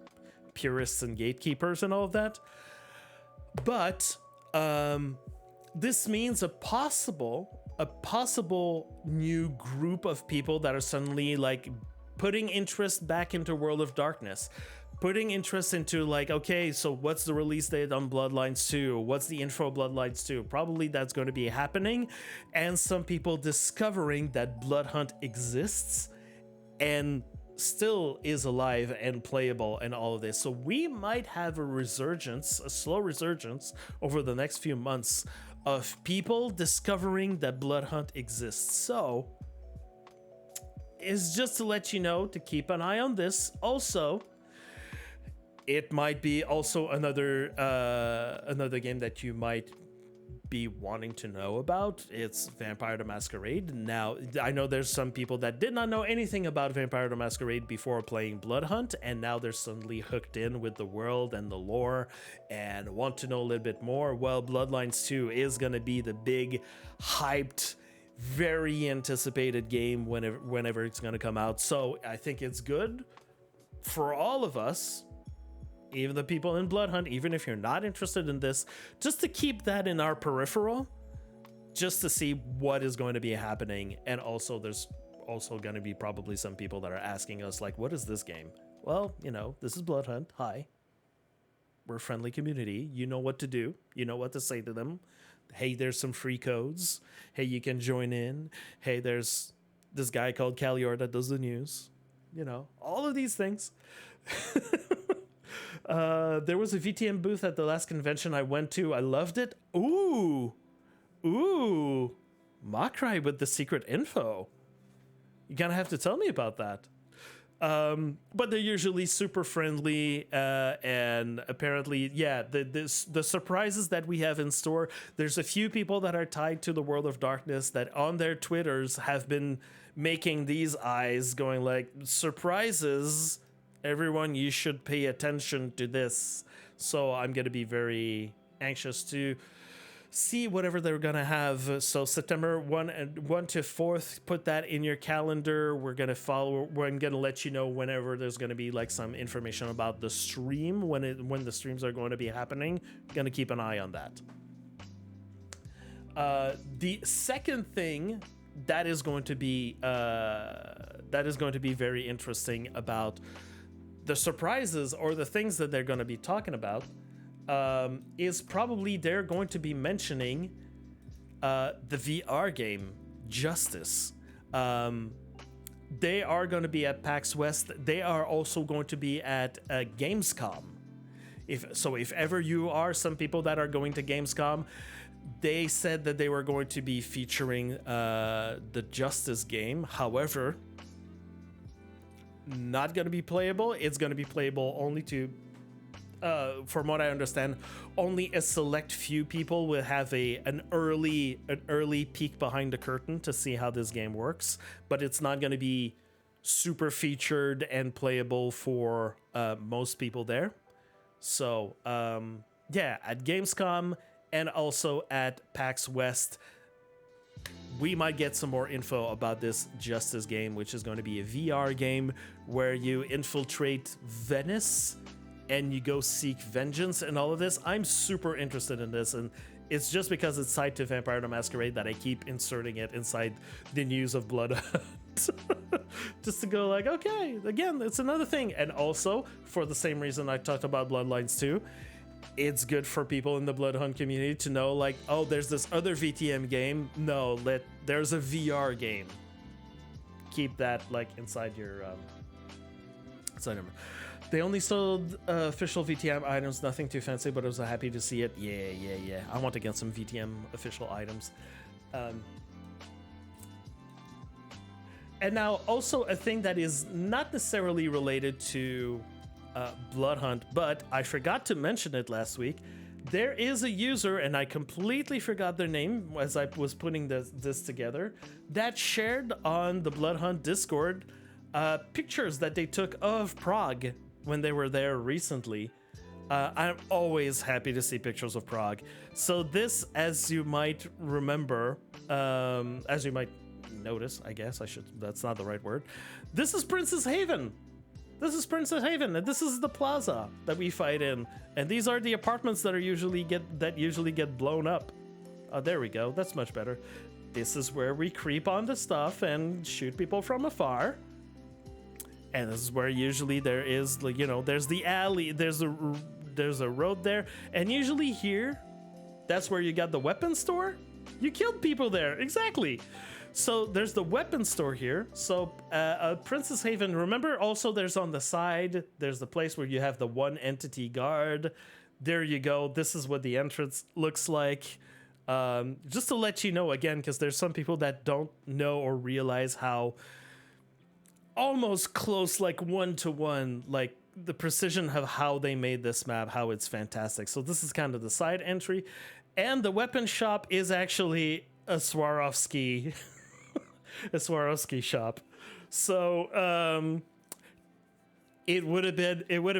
purists and gatekeepers and all of that. But this means a possible new group of people that are suddenly like putting interest back into World of Darkness, putting interest into like, okay, so what's the release date on Bloodlines 2? What's the intro Bloodlines 2? Probably that's going to be happening. And some people discovering that Bloodhunt exists and still is alive and playable and all of this. So we might have a slow resurgence over the next few months of people discovering that Bloodhunt exists. So it's just to let you know to keep an eye on this. Also, it might be also another game that you might be wanting to know about. It's Vampire the Masquerade. Now, I know there's some people that did not know anything about Vampire the Masquerade before playing Bloodhunt, and now they're suddenly hooked in with the world and the lore and want to know a little bit more. Well, Bloodlines 2 is going to be the big, hyped, very anticipated game whenever it's going to come out. So I think it's good for all of us, even the people in Bloodhunt, even if you're not interested in this, just to keep that in our peripheral, just to see what is going to be happening. And also, there's also going to be probably some people that are asking us, like, what is this game? Well, this is Bloodhunt. Hi. We're a friendly community. You know what to do. You know what to say to them. Hey, there's some free codes. Hey, you can join in. Hey, there's this guy called Khalior that does the news. You know, all of these things. There was a VTM booth at the last convention I went to. I loved it. Ooh. Mokrai with the secret info. You're gonna have to tell me about that. But they're usually super friendly, and apparently, yeah, the surprises that we have in store. There's a few people that are tied to the World of Darkness that on their Twitters have been making these eyes going like, surprises, everyone, you should pay attention to this. So I'm going to be very anxious to see whatever they're gonna have. So September 1 to 4th, put that in your calendar. We're gonna let you know whenever there's gonna be like some information about the stream, when the streams are going to be happening. Gonna keep an eye on that. The second thing that is going to be very interesting about the surprises or the things that they're going to be talking about, is probably they're going to be mentioning the VR game Justice. They are going to be at PAX West. They are also going to be at Gamescom. If ever you are some people that are going to Gamescom, they said that they were going to be featuring the Justice game. However, not going to be playable. It's going to be playable only to, from what I understand, only a select few people will have an early peek behind the curtain to see how this game works. But it's not going to be super featured and playable for most people there. So yeah, at Gamescom and also at PAX West, we might get some more info about this Justice game, which is going to be a VR game where you infiltrate Venice and you go seek vengeance and all of this. I'm super interested in this, and it's just because it's tied to Vampire the Masquerade that I keep inserting it inside the news of Bloodhunt. Just to go like, okay, again, it's another thing. And also, for the same reason I talked about Bloodlines 2, it's good for people in the Bloodhunt community to know, like, oh, there's this other VTM game. No, there's a VR game. Keep that like inside your They only sold official VTM items, nothing too fancy, but I was happy to see it. Yeah. I want to get some VTM official items. And now also a thing that is not necessarily related to Bloodhunt, but I forgot to mention it last week. There is a user, and I completely forgot their name as I was putting this together, that shared on the Bloodhunt Discord pictures that they took of Prague when they were there recently. I'm always happy to see pictures of Prague. So this, as you might remember, as you might notice, I guess that's not the right word. This is Princess Haven. This is Princess Haven, and this is the plaza that we fight in. And these are the apartments that usually get blown up. There we go. That's much better. This is where we creep onto stuff and shoot people from afar. And this is where usually there is, like, you know, there's the alley, there's a road there, and usually here, that's where you got the weapon store. You killed people there, exactly. So there's the weapon store here. So Princess Haven, remember also there's on the side, there's the place where you have the one entity guard. There you go. This is what the entrance looks like. Just to let you know again, because there's some people that don't know or realize how almost close, like one-to-one, like the precision of how they made this map, how it's fantastic. So this is kind of the side entry. And the weapon shop is actually a Swarovski shop. So it would have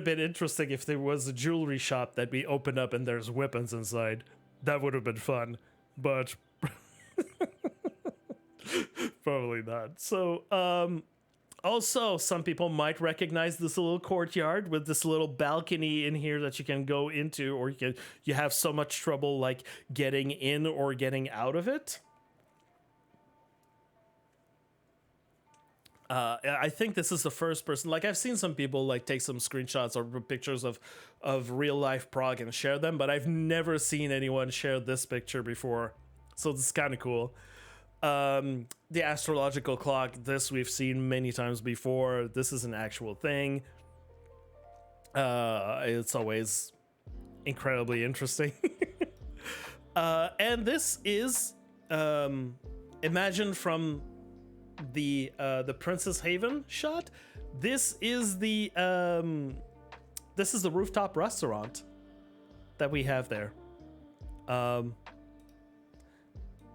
been interesting if there was a jewelry shop that we open up and there's weapons inside. That would have been fun, but probably not. So also, some people might recognize this little courtyard with this little balcony in here that you can go into, or you have so much trouble like getting in or getting out of it. I think this is the first person, like I've seen some people like take some screenshots or pictures of real life Prague and share them, but I've never seen anyone share this picture before. So this is kind of cool. The astrological clock, this we've seen many times before. This is an actual thing. It's always incredibly interesting. And this is imagined from the Princess Haven shot. This is the rooftop restaurant that we have there.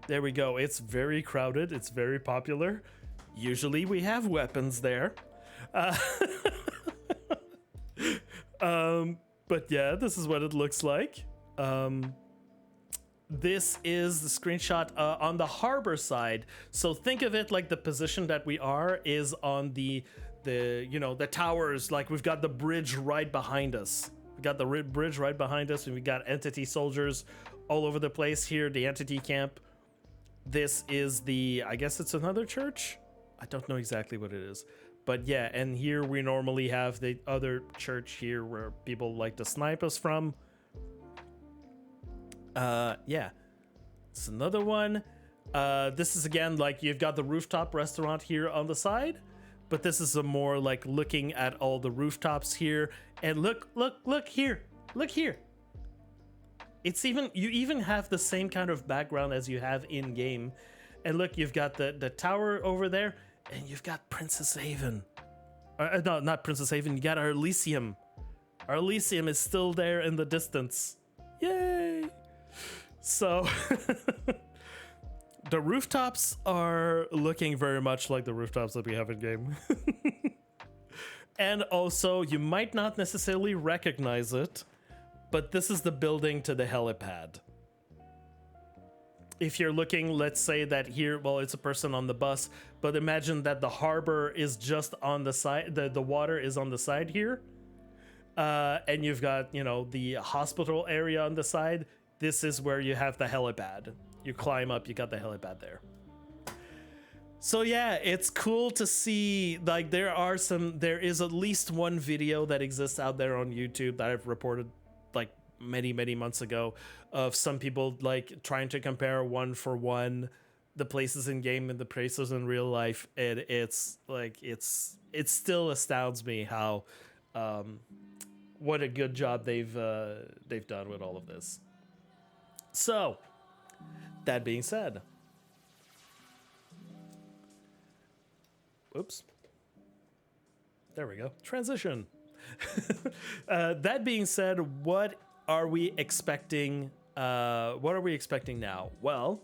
There we go. It's very crowded. It's very popular. Usually we have weapons there. But yeah, this is what it looks like. This is the screenshot on the harbor side. So think of it like the position that we are is on the towers. Like we've got the bridge right behind us. We got the bridge right behind us, and we got entity soldiers all over the place here. The entity camp. This is I guess it's another church. I don't know exactly what it is, but yeah. And here we normally have the other church here where people like to snipe us from. Yeah, it's another one. This is again like you've got the rooftop restaurant here on the side, but this is a more like looking at all the rooftops here. And look here, look here. It's you even have the same kind of background as you have in game. And look, you've got the tower over there, and you've got Princess Haven. No, not Princess Haven. You got our Elysium. Our Elysium is still there in the distance. Yay! So the rooftops are looking very much like the rooftops that we have in game. And also, you might not necessarily recognize it, but this is the building to the helipad. If you're looking, let's say that here, well, it's a person on the bus, but imagine that the harbor is just on the side, the water is on the side here. And you've got, the hospital area on the side. This is where you have the helipad. You climb up, you got the helipad there. So yeah, it's cool to see, like there is at least one video that exists out there on YouTube that I've reported like many months ago of some people like trying to compare one for one the places in game and the places in real life. And it's like, it still astounds me how, what a good job they've done with all of this. So, that being said, oops, there we go, transition. That being said, what are we expecting? What are we expecting now? Well,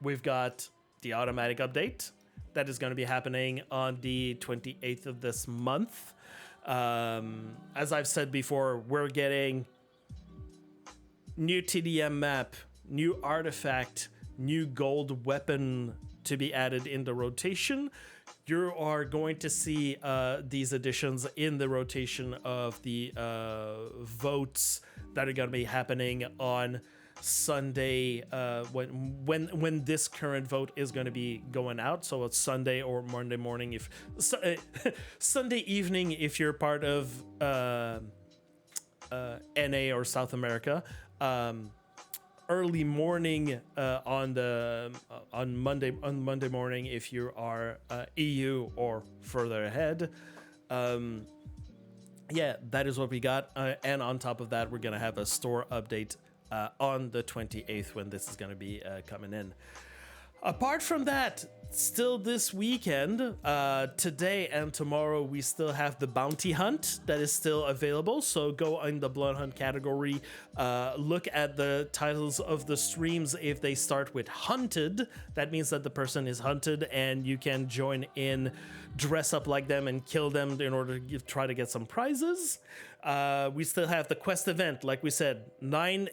we've got the automatic update that is going to be happening on the 28th of this month. As I've said before, we're getting new TDM map, new artifact, new gold weapon to be added in the rotation. You are going to see these additions in the rotation of the votes that are going to be happening on Sunday, when this current vote is going to be going out. So it's Sunday or Monday morning, Sunday evening if you're part of NA or South America. Early morning on Monday morning if you are EU or further ahead. Yeah, that is what we got. And on top of that, we're gonna have a store update on the 28th when this is gonna be coming in. Apart from that, still this weekend, today and tomorrow, we still have the bounty hunt that is still available. So go in the Bloodhunt category, look at the titles of the streams. If they start with hunted, that means that the person is hunted and you can join in, dress up like them and kill them in order to try to get some prizes. We still have the quest event, like we said, nine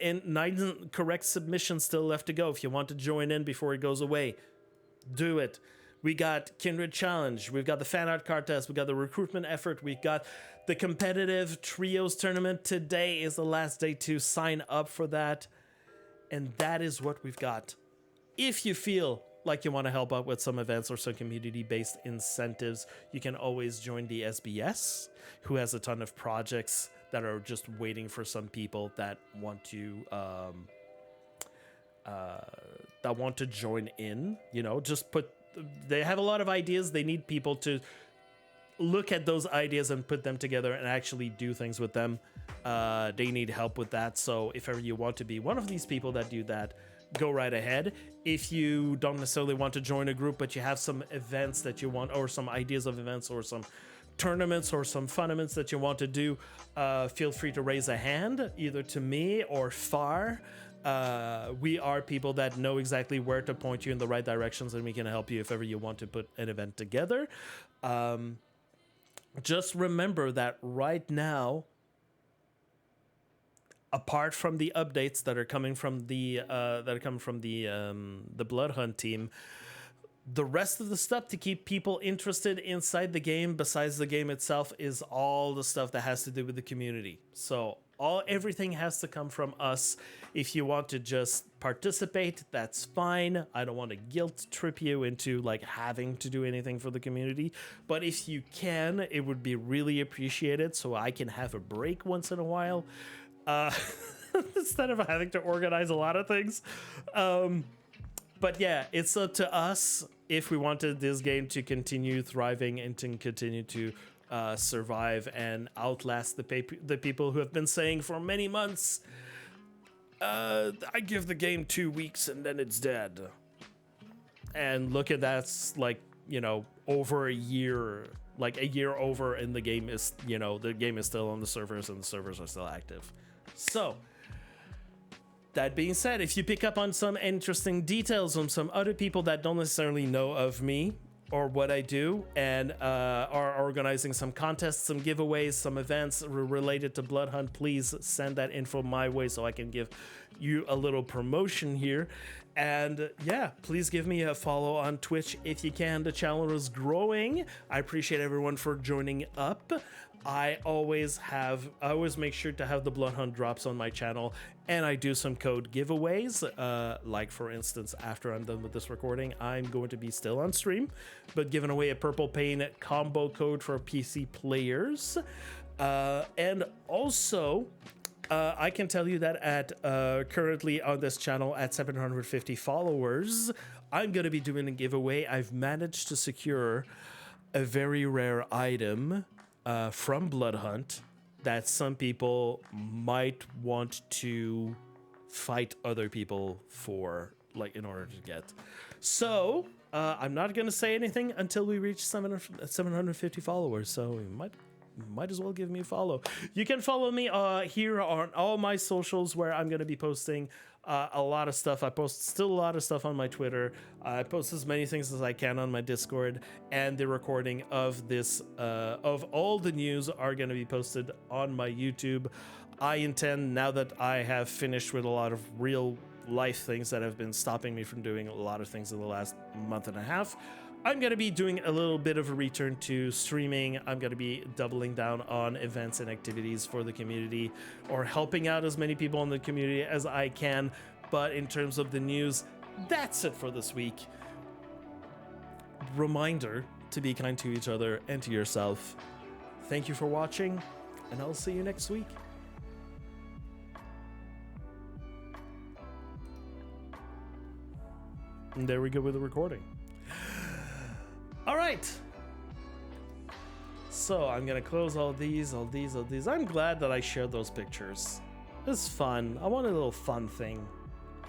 correct submissions still left to go. If you want to join in before it goes away, do it. We got Kindred Challenge, we've got the fan art card test, we got the recruitment effort, we got the competitive trios tournament. Today is the last day to sign up for that, and that is what we've got. If you feel like you want to help out with some events or some community-based incentives, you can always join the SBS, who has a ton of projects that are just waiting for some people that want to that want to join in. You know, just put. They have a lot of ideas. They need people to look at those ideas and put them together and actually do things with them. They need help with that. So if ever you want to be one of these people that do that, go right ahead. If you don't necessarily want to join a group, but you have some events that you want, or some ideas of events, or some tournaments, or some fun events that you want to do, feel free to raise a hand, either to me or Far. We are people that know exactly where to point you in the right directions, and we can help you if ever you want to put an event together. Just remember that right now, apart from the updates that are coming from the Bloodhunt team, the rest of the stuff to keep people interested inside the game, besides the game itself, is all the stuff that has to do with the community. So everything has to come from us. If you want to just participate, that's fine. I don't want to guilt trip you into like having to do anything for the community, but if you can, it would be really appreciated, so I can have a break once in a while, instead of having to organize a lot of things. But yeah, it's up to us if we wanted this game to continue thriving and to continue to survive and outlast the people who have been saying for many months, I give the game 2 weeks and then it's dead. And look at that's like, you know, over a year, like a year over, and the game is, you know, the game is still on the servers and the servers are still active. So that being said, if you pick up on some interesting details from some other people that don't necessarily know of me or what I do, and are organizing some contests, some giveaways, some events related to Bloodhunt, please send that info my way so I can give you a little promotion here. And yeah, please give me a follow on Twitch if you can. The channel is growing. I appreciate everyone for joining up. I always make sure to have the Bloodhunt drops on my channel, and I do some code giveaways. Like for instance, after I'm done with this recording, I'm going to be still on stream, but giving away a Purple Pain combo code for PC players. And also, I can tell you that at currently on this channel at 750 followers, I'm going to be doing a giveaway. I've managed to secure a very rare item from Bloodhunt that some people might want to fight other people for, like, in order to get. So I'm not going to say anything until we reach 750 followers, so you might as well give me a follow. You can follow me here on all my socials, where I'm going to be posting a lot of stuff. I post still a lot of stuff on my Twitter. I post as many things as I can on my Discord, and the recording of this of all the news are going to be posted on my YouTube. I intend, now that I have finished with a lot of real life things that have been stopping me from doing a lot of things in the last month and a half, I'm going to be doing a little bit of a return to streaming. I'm going to be doubling down on events and activities for the community, or helping out as many people in the community as I can. But in terms of the news, that's it for this week. Reminder to be kind to each other and to yourself. Thank you for watching, and I'll see you next week. And there we go with the recording. All right. So I'm gonna close all these. I'm glad that I shared those pictures. It's fun. I want a little fun thing.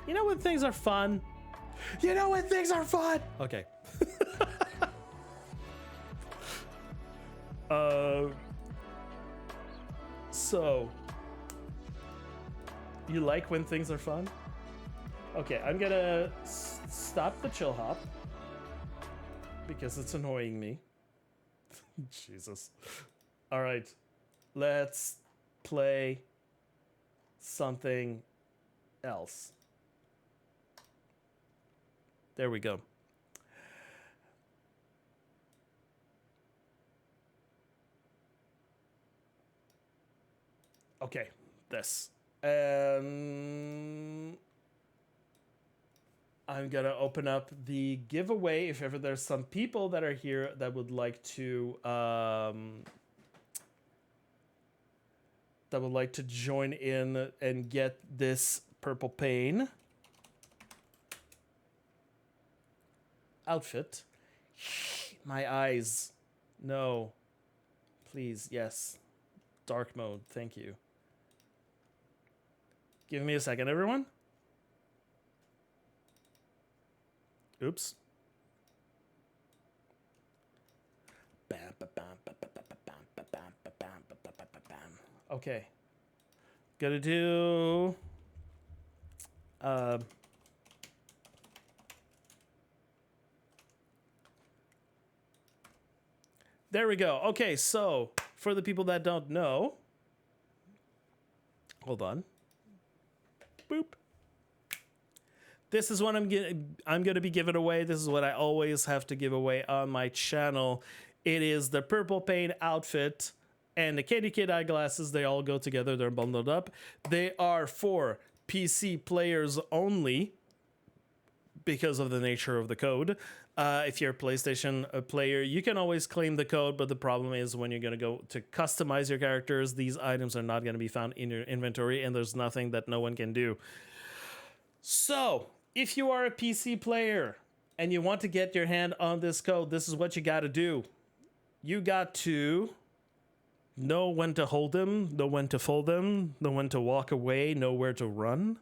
You know when things are fun? You know when things are fun? Okay. So you like when things are fun? Okay, I'm gonna stop the chill hop because it's annoying me. Jesus. All right, let's play something else. There we go. Okay, this. I'm gonna open up the giveaway if ever there's some people that are here that would like to join in and get this purple pain. outfit. My eyes. No. Please, yes. Dark mode, thank you. Give me a second, everyone. Oops. Okay. Gotta do... there we go. Okay, so for the people that don't know... Hold on. Boop. This is what I'm gonna be giving away. This is what I always have to give away on my channel. It is the purple paint outfit and the Katy Kid eyeglasses. They all go together. They're bundled up. They are for PC players only because of the nature of the code. If you're a PlayStation player, you can always claim the code, but the problem is when you're going to go to customize your characters, these items are not going to be found in your inventory, and there's nothing that no one can do. So, if you are a PC player and you want to get your hand on this code, this is what you got to do. You got to know when to hold them, know when to fold them, know when to walk away, know where to run.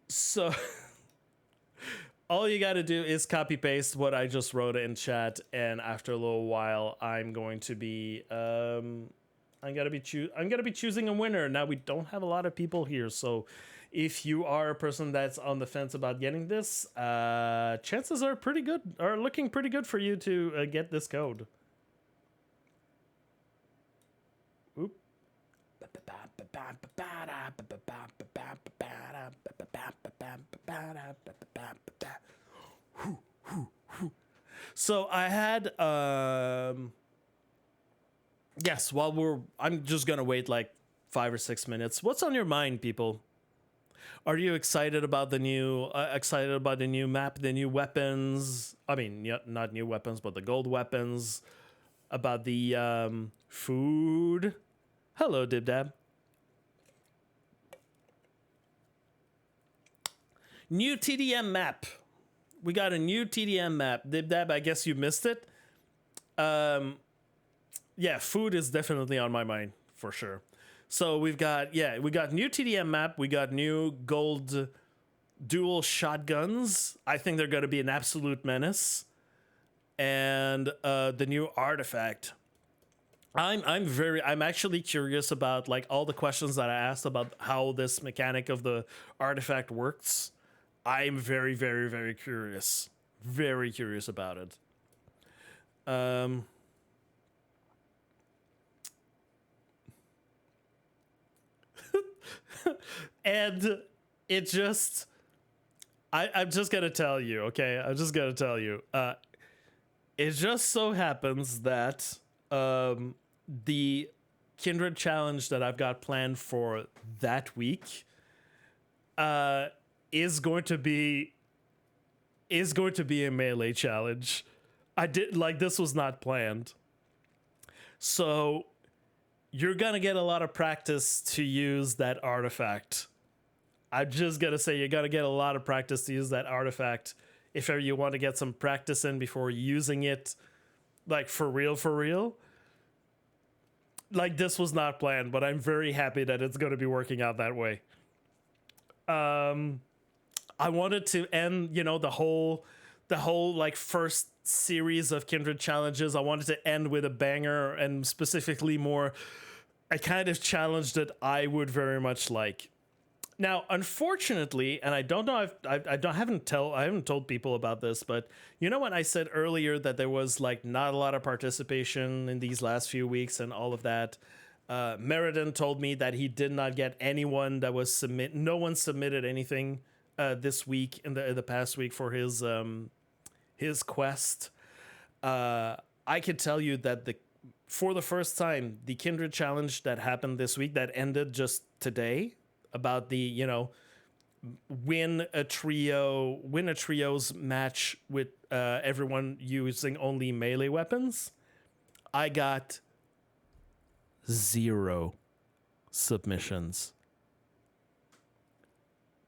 So all you got to do is copy paste what I just wrote in chat, and after a little while, I'm going to be choosing a winner. Now we don't have a lot of people here, so if you are a person that's on the fence about getting this, chances are looking pretty good for you to get this code. Oop. So I had yes, I'm just gonna wait like 5 or 6 minutes. What's on your mind, people? Are you excited about the new map, the new weapons? I mean, not new weapons, but the gold weapons. About the food. Hello, Dibdab. New TDM map. We got a new TDM map. Dibdab, I guess you missed it. Yeah, food is definitely on my mind for sure. So we got new TDM map. We got new gold dual shotguns. I think they're going to be an absolute menace. And the new artifact. I'm actually curious about like all the questions that I asked about how this mechanic of the artifact works. I'm very, very, very curious. Very curious about it. And it just... I'm just gonna tell you, okay? I'm just gonna tell you. It just so happens that the Kindred challenge that I've got planned for that week is going to be a melee challenge. This was not planned. So you're gonna get a lot of practice to use that artifact. I'm just gonna say you're gonna get a lot of practice to use that artifact if ever you want to get some practice in before using it, like for real. Like, this was not planned, but I'm very happy that it's gonna be working out that way. I wanted to end, the whole like first series of Kindred challenges. I wanted to end with a banger, and specifically more a kind of challenge that I would very much like. Now, unfortunately, and I don't know, I haven't told people about this, but when I said earlier that there was like not a lot of participation in these last few weeks and all of that, Meriden told me that he did not get anyone that was no one submitted anything this week in the past week for his quest. I could tell you that for the first time, the Kindred challenge that happened this week that ended just today, about the win a trio's match with everyone using only melee weapons, I got 0 submissions.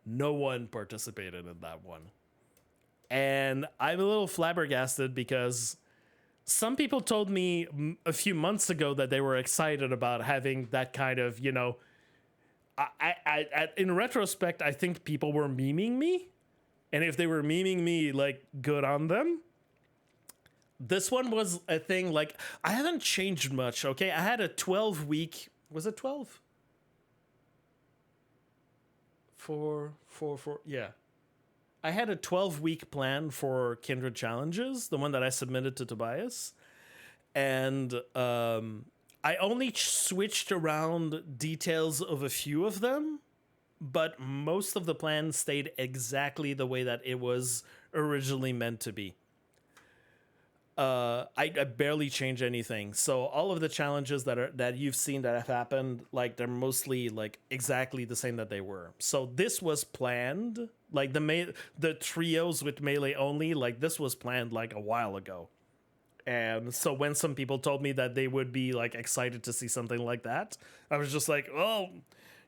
No one participated in that one. And I'm a little flabbergasted because some people told me a few months ago that they were excited about having that kind of, you know, in retrospect, I think people were memeing me. And if they were memeing me, like, good on them. This one was a thing, like, I haven't changed much, okay? I had a 12-week, was it 12? Yeah. I had a 12-week plan for Kindred Challenges, the one that I submitted to Tobias. And I only switched around details of a few of them, but most of the plan stayed exactly the way that it was originally meant to be. I barely changed anything. So all of the challenges that you've seen that have happened, like they're mostly like exactly the same that they were. So this was planned, like the trios with melee only, like this was planned like a while ago. And so when some people told me that they would be like excited to see something like that, I was just like, "Oh,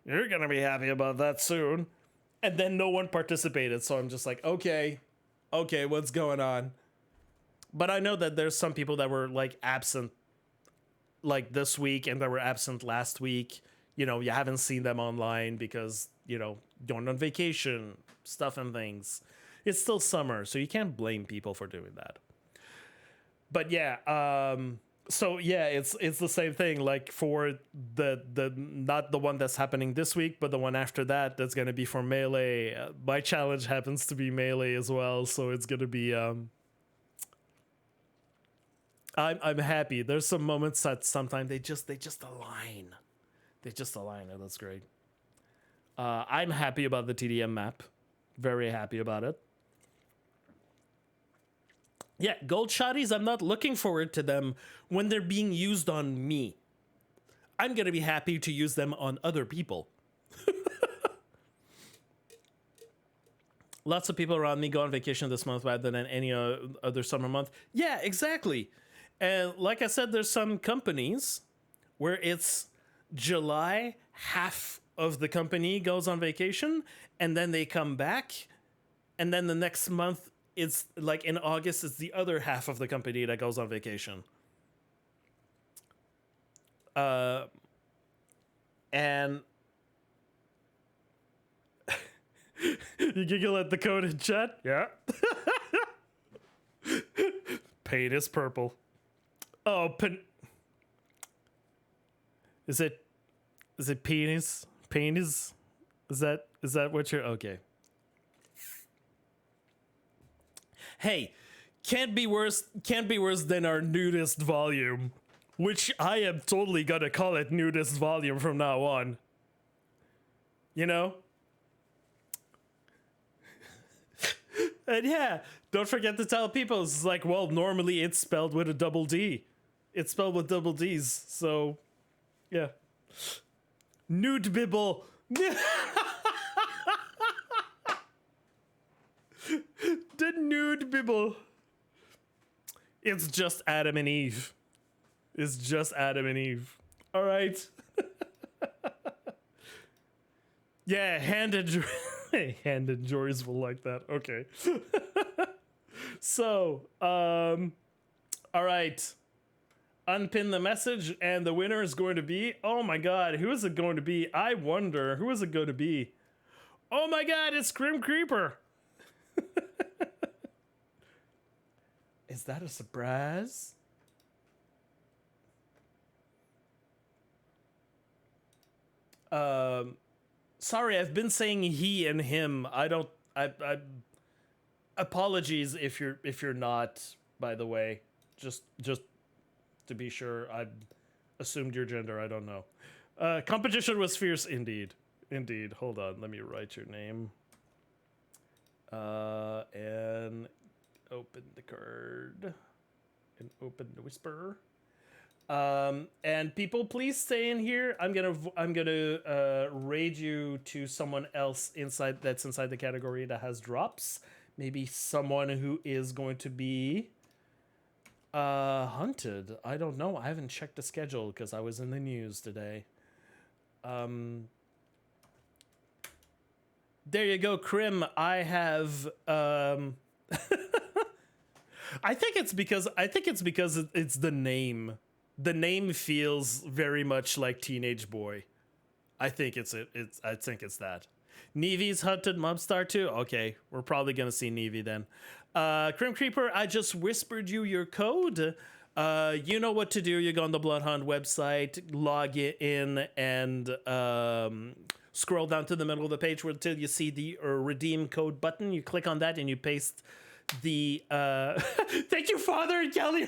you're gonna be happy about that soon." And then no one participated, so I'm just like, okay, what's going on? But I know that there's some people that were like absent like this week and that were absent last week. You know, you haven't seen them online because, you know, going on vacation, stuff and things. It's still summer, so you can't blame people for doing that. But yeah, so yeah, it's the same thing. Like for the not the one that's happening this week, but the one after that, that's gonna be for melee. My challenge happens to be melee as well, so it's gonna be I'm happy. There's some moments that sometimes they just align. They just align, and that's great. I'm happy about the TDM map. Very happy about it. Yeah, gold shotties, I'm not looking forward to them when they're being used on me. I'm gonna be happy to use them on other people. Lots of people around me go on vacation this month rather than any other summer month. Yeah, exactly. And like I said, there's some companies where it's July, half of the company goes on vacation, and then they come back, and then the next month, it's like in August, it's the other half of the company that goes on vacation. And you giggle at the code in chat? Yeah. Paint is purple. Oh, is it penis? Penis? Is that what you're okay? Hey, can't be worse than our nudist volume, which I am totally gonna call it nudist volume from now on. You know? And yeah, don't forget to tell people, it's like, well, normally it's spelled with a double D. It's spelled with double D's, so yeah. Nude bibble. The nude bibble. It's just Adam and Eve. It's just Adam and Eve. All right. Yeah, handed Jories will like that. Okay. So, all right. Unpin the message, and the winner is going to be, oh my god, who is it going to be? I wonder, who is it going to be? Oh my god, it's Grim Creeper. Is that a surprise? Sorry, I've been saying he and him. I apologies if you're not, by the way. Just to be sure, I assumed your gender. I don't know. Competition was fierce indeed. Indeed. Hold on, let me write your name. And open the card. And open the whisper. And people, please stay in here. I'm gonna raid you to someone else that's inside the category that has drops. Maybe someone who is going to be hunted. I don't know. I haven't checked the schedule because I was in the news today. There you go, Krim. I have I think it's because it's the name. The name feels very much like teenage boy. I think it's that. Nevy's hunted Mobstar too. Okay, we're probably gonna see Nevy then. Crim Creeper, I just whispered you your code. You know what to do. You go on the Bloodhunt website, log it in, and scroll down to the middle of the page until you see the redeem code button. You click on that and you paste the. Thank you, Father and Kelly.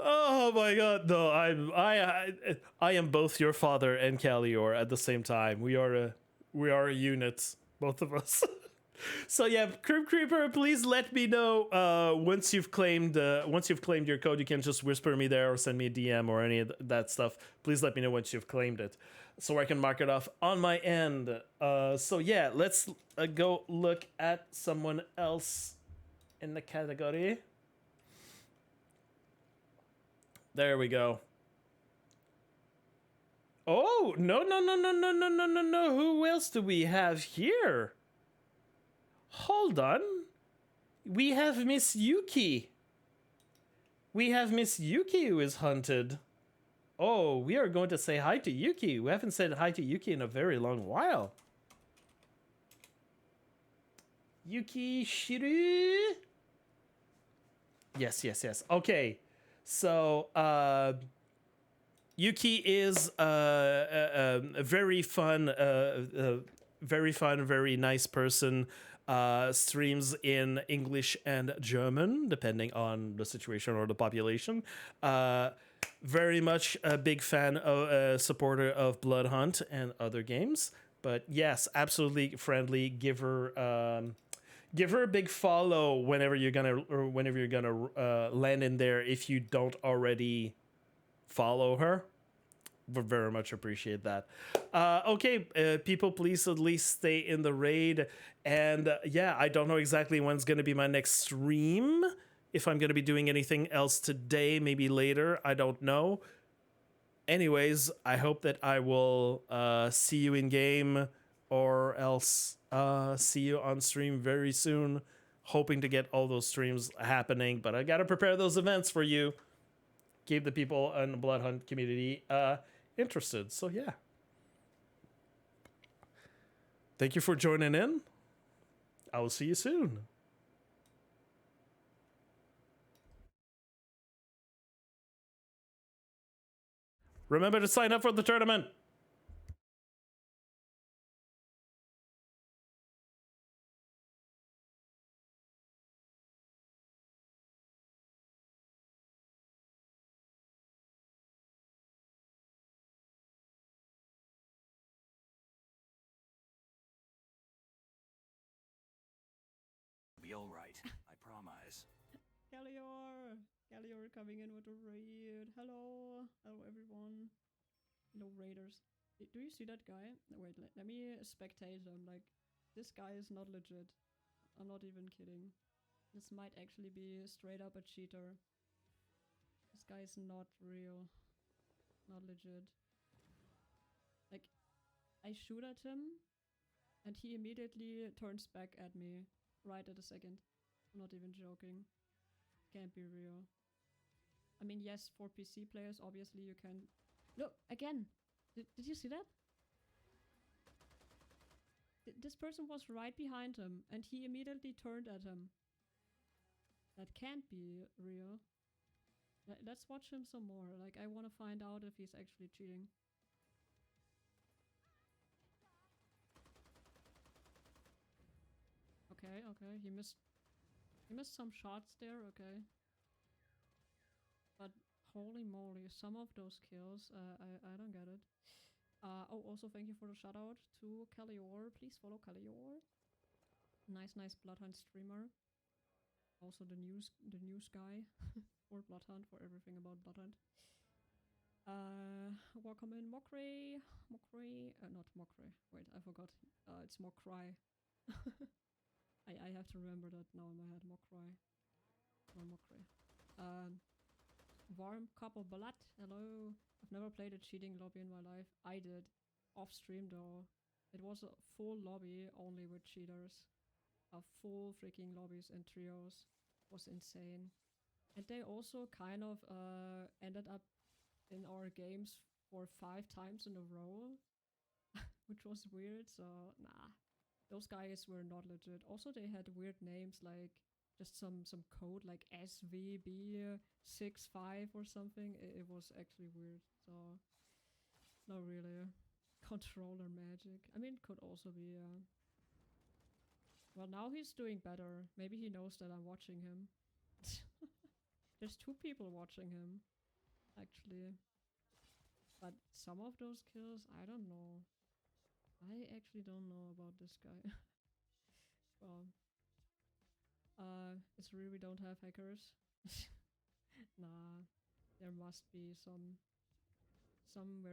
Oh my god, no, I am both your father and Khalior at the same time. We are a unit, both of us. So yeah, Crypt Creeper, please let me know once you've claimed your code. You can just whisper me there or send me a DM or any of that stuff. Please let me know once you've claimed it, so I can mark it off on my end. So yeah, let's go look at someone else in the category. There we go. Oh, no, no, no, no, no, no, no, no, no. Who else do we have here? Hold on. We have Miss Yuki. We have Miss Yuki who is hunted. Oh, we are going to say hi to Yuki. We haven't said hi to Yuki in a very long while. Yuki Shiru. Yes, yes, yes. Okay. So, Yuki is a very fun, very nice person. Streams in English and German, depending on the situation or the population. Very much a big fan of supporter of Bloodhunt and other games. But yes, absolutely friendly. Give her a big follow whenever you're gonna land in there if you don't already follow her. We very much appreciate that. Okay, people, please at least stay in the raid. And yeah, I don't know exactly when's going to be my next stream. If I'm going to be doing anything else today, maybe later, I don't know. Anyways, I hope that I will see you in game or else see you on stream very soon. Hoping to get all those streams happening, but I got to prepare those events for you. Keep the people in the Bloodhunt community interested. So yeah. Thank you for joining in. I will see you soon. Remember to sign up for the tournament. Be all right. I promise. Khalior coming in with a raid. Hello. Hello, everyone. Hello, raiders. Do you see that guy? Wait, let me spectate him. Like, this guy is not legit. I'm not even kidding. This might actually be straight up a cheater. This guy is not real. Not legit. Like, I shoot at him, and he immediately turns back at me right at a second. I'm not even joking. Can't be real. I mean, yes, for PC players, obviously you can... No, again! Did you see that? This person was right behind him, and he immediately turned at him. That can't be real. Let's watch him some more. Like, I want to find out if he's actually cheating. Okay, okay, he missed some shots there, okay. But holy moly, some of those kills, I don't get it. Oh, also thank you for the shout out to Khalior. Please follow Khalior. Nice Bloodhunt streamer. Also the news guy for Bloodhunt, for everything about Bloodhunt. Welcome in Mokray. Not Mokray. Wait, I forgot. It's Mokray. I have to remember that now in my head. Mokray. Or Mokray. Warm cup of blood. Hello. I've never played a cheating lobby in my life. I did. Off stream though. It was a full lobby only with cheaters. A full freaking lobbies and trios. Was insane. And they also kind of ended up in our games for 5 times in a row. Which was weird, so nah. Those guys were not legit. Also they had weird names like just some code like SVB65 or something. It was actually weird, so not really controller magic. I mean, it could also be well, now he's doing better. Maybe he knows that I'm watching him. There's 2 people watching him, actually. But some of those kills, I don't know. I actually don't know about this guy. Well, it's really we don't have hackers. Nah, there must be somewhere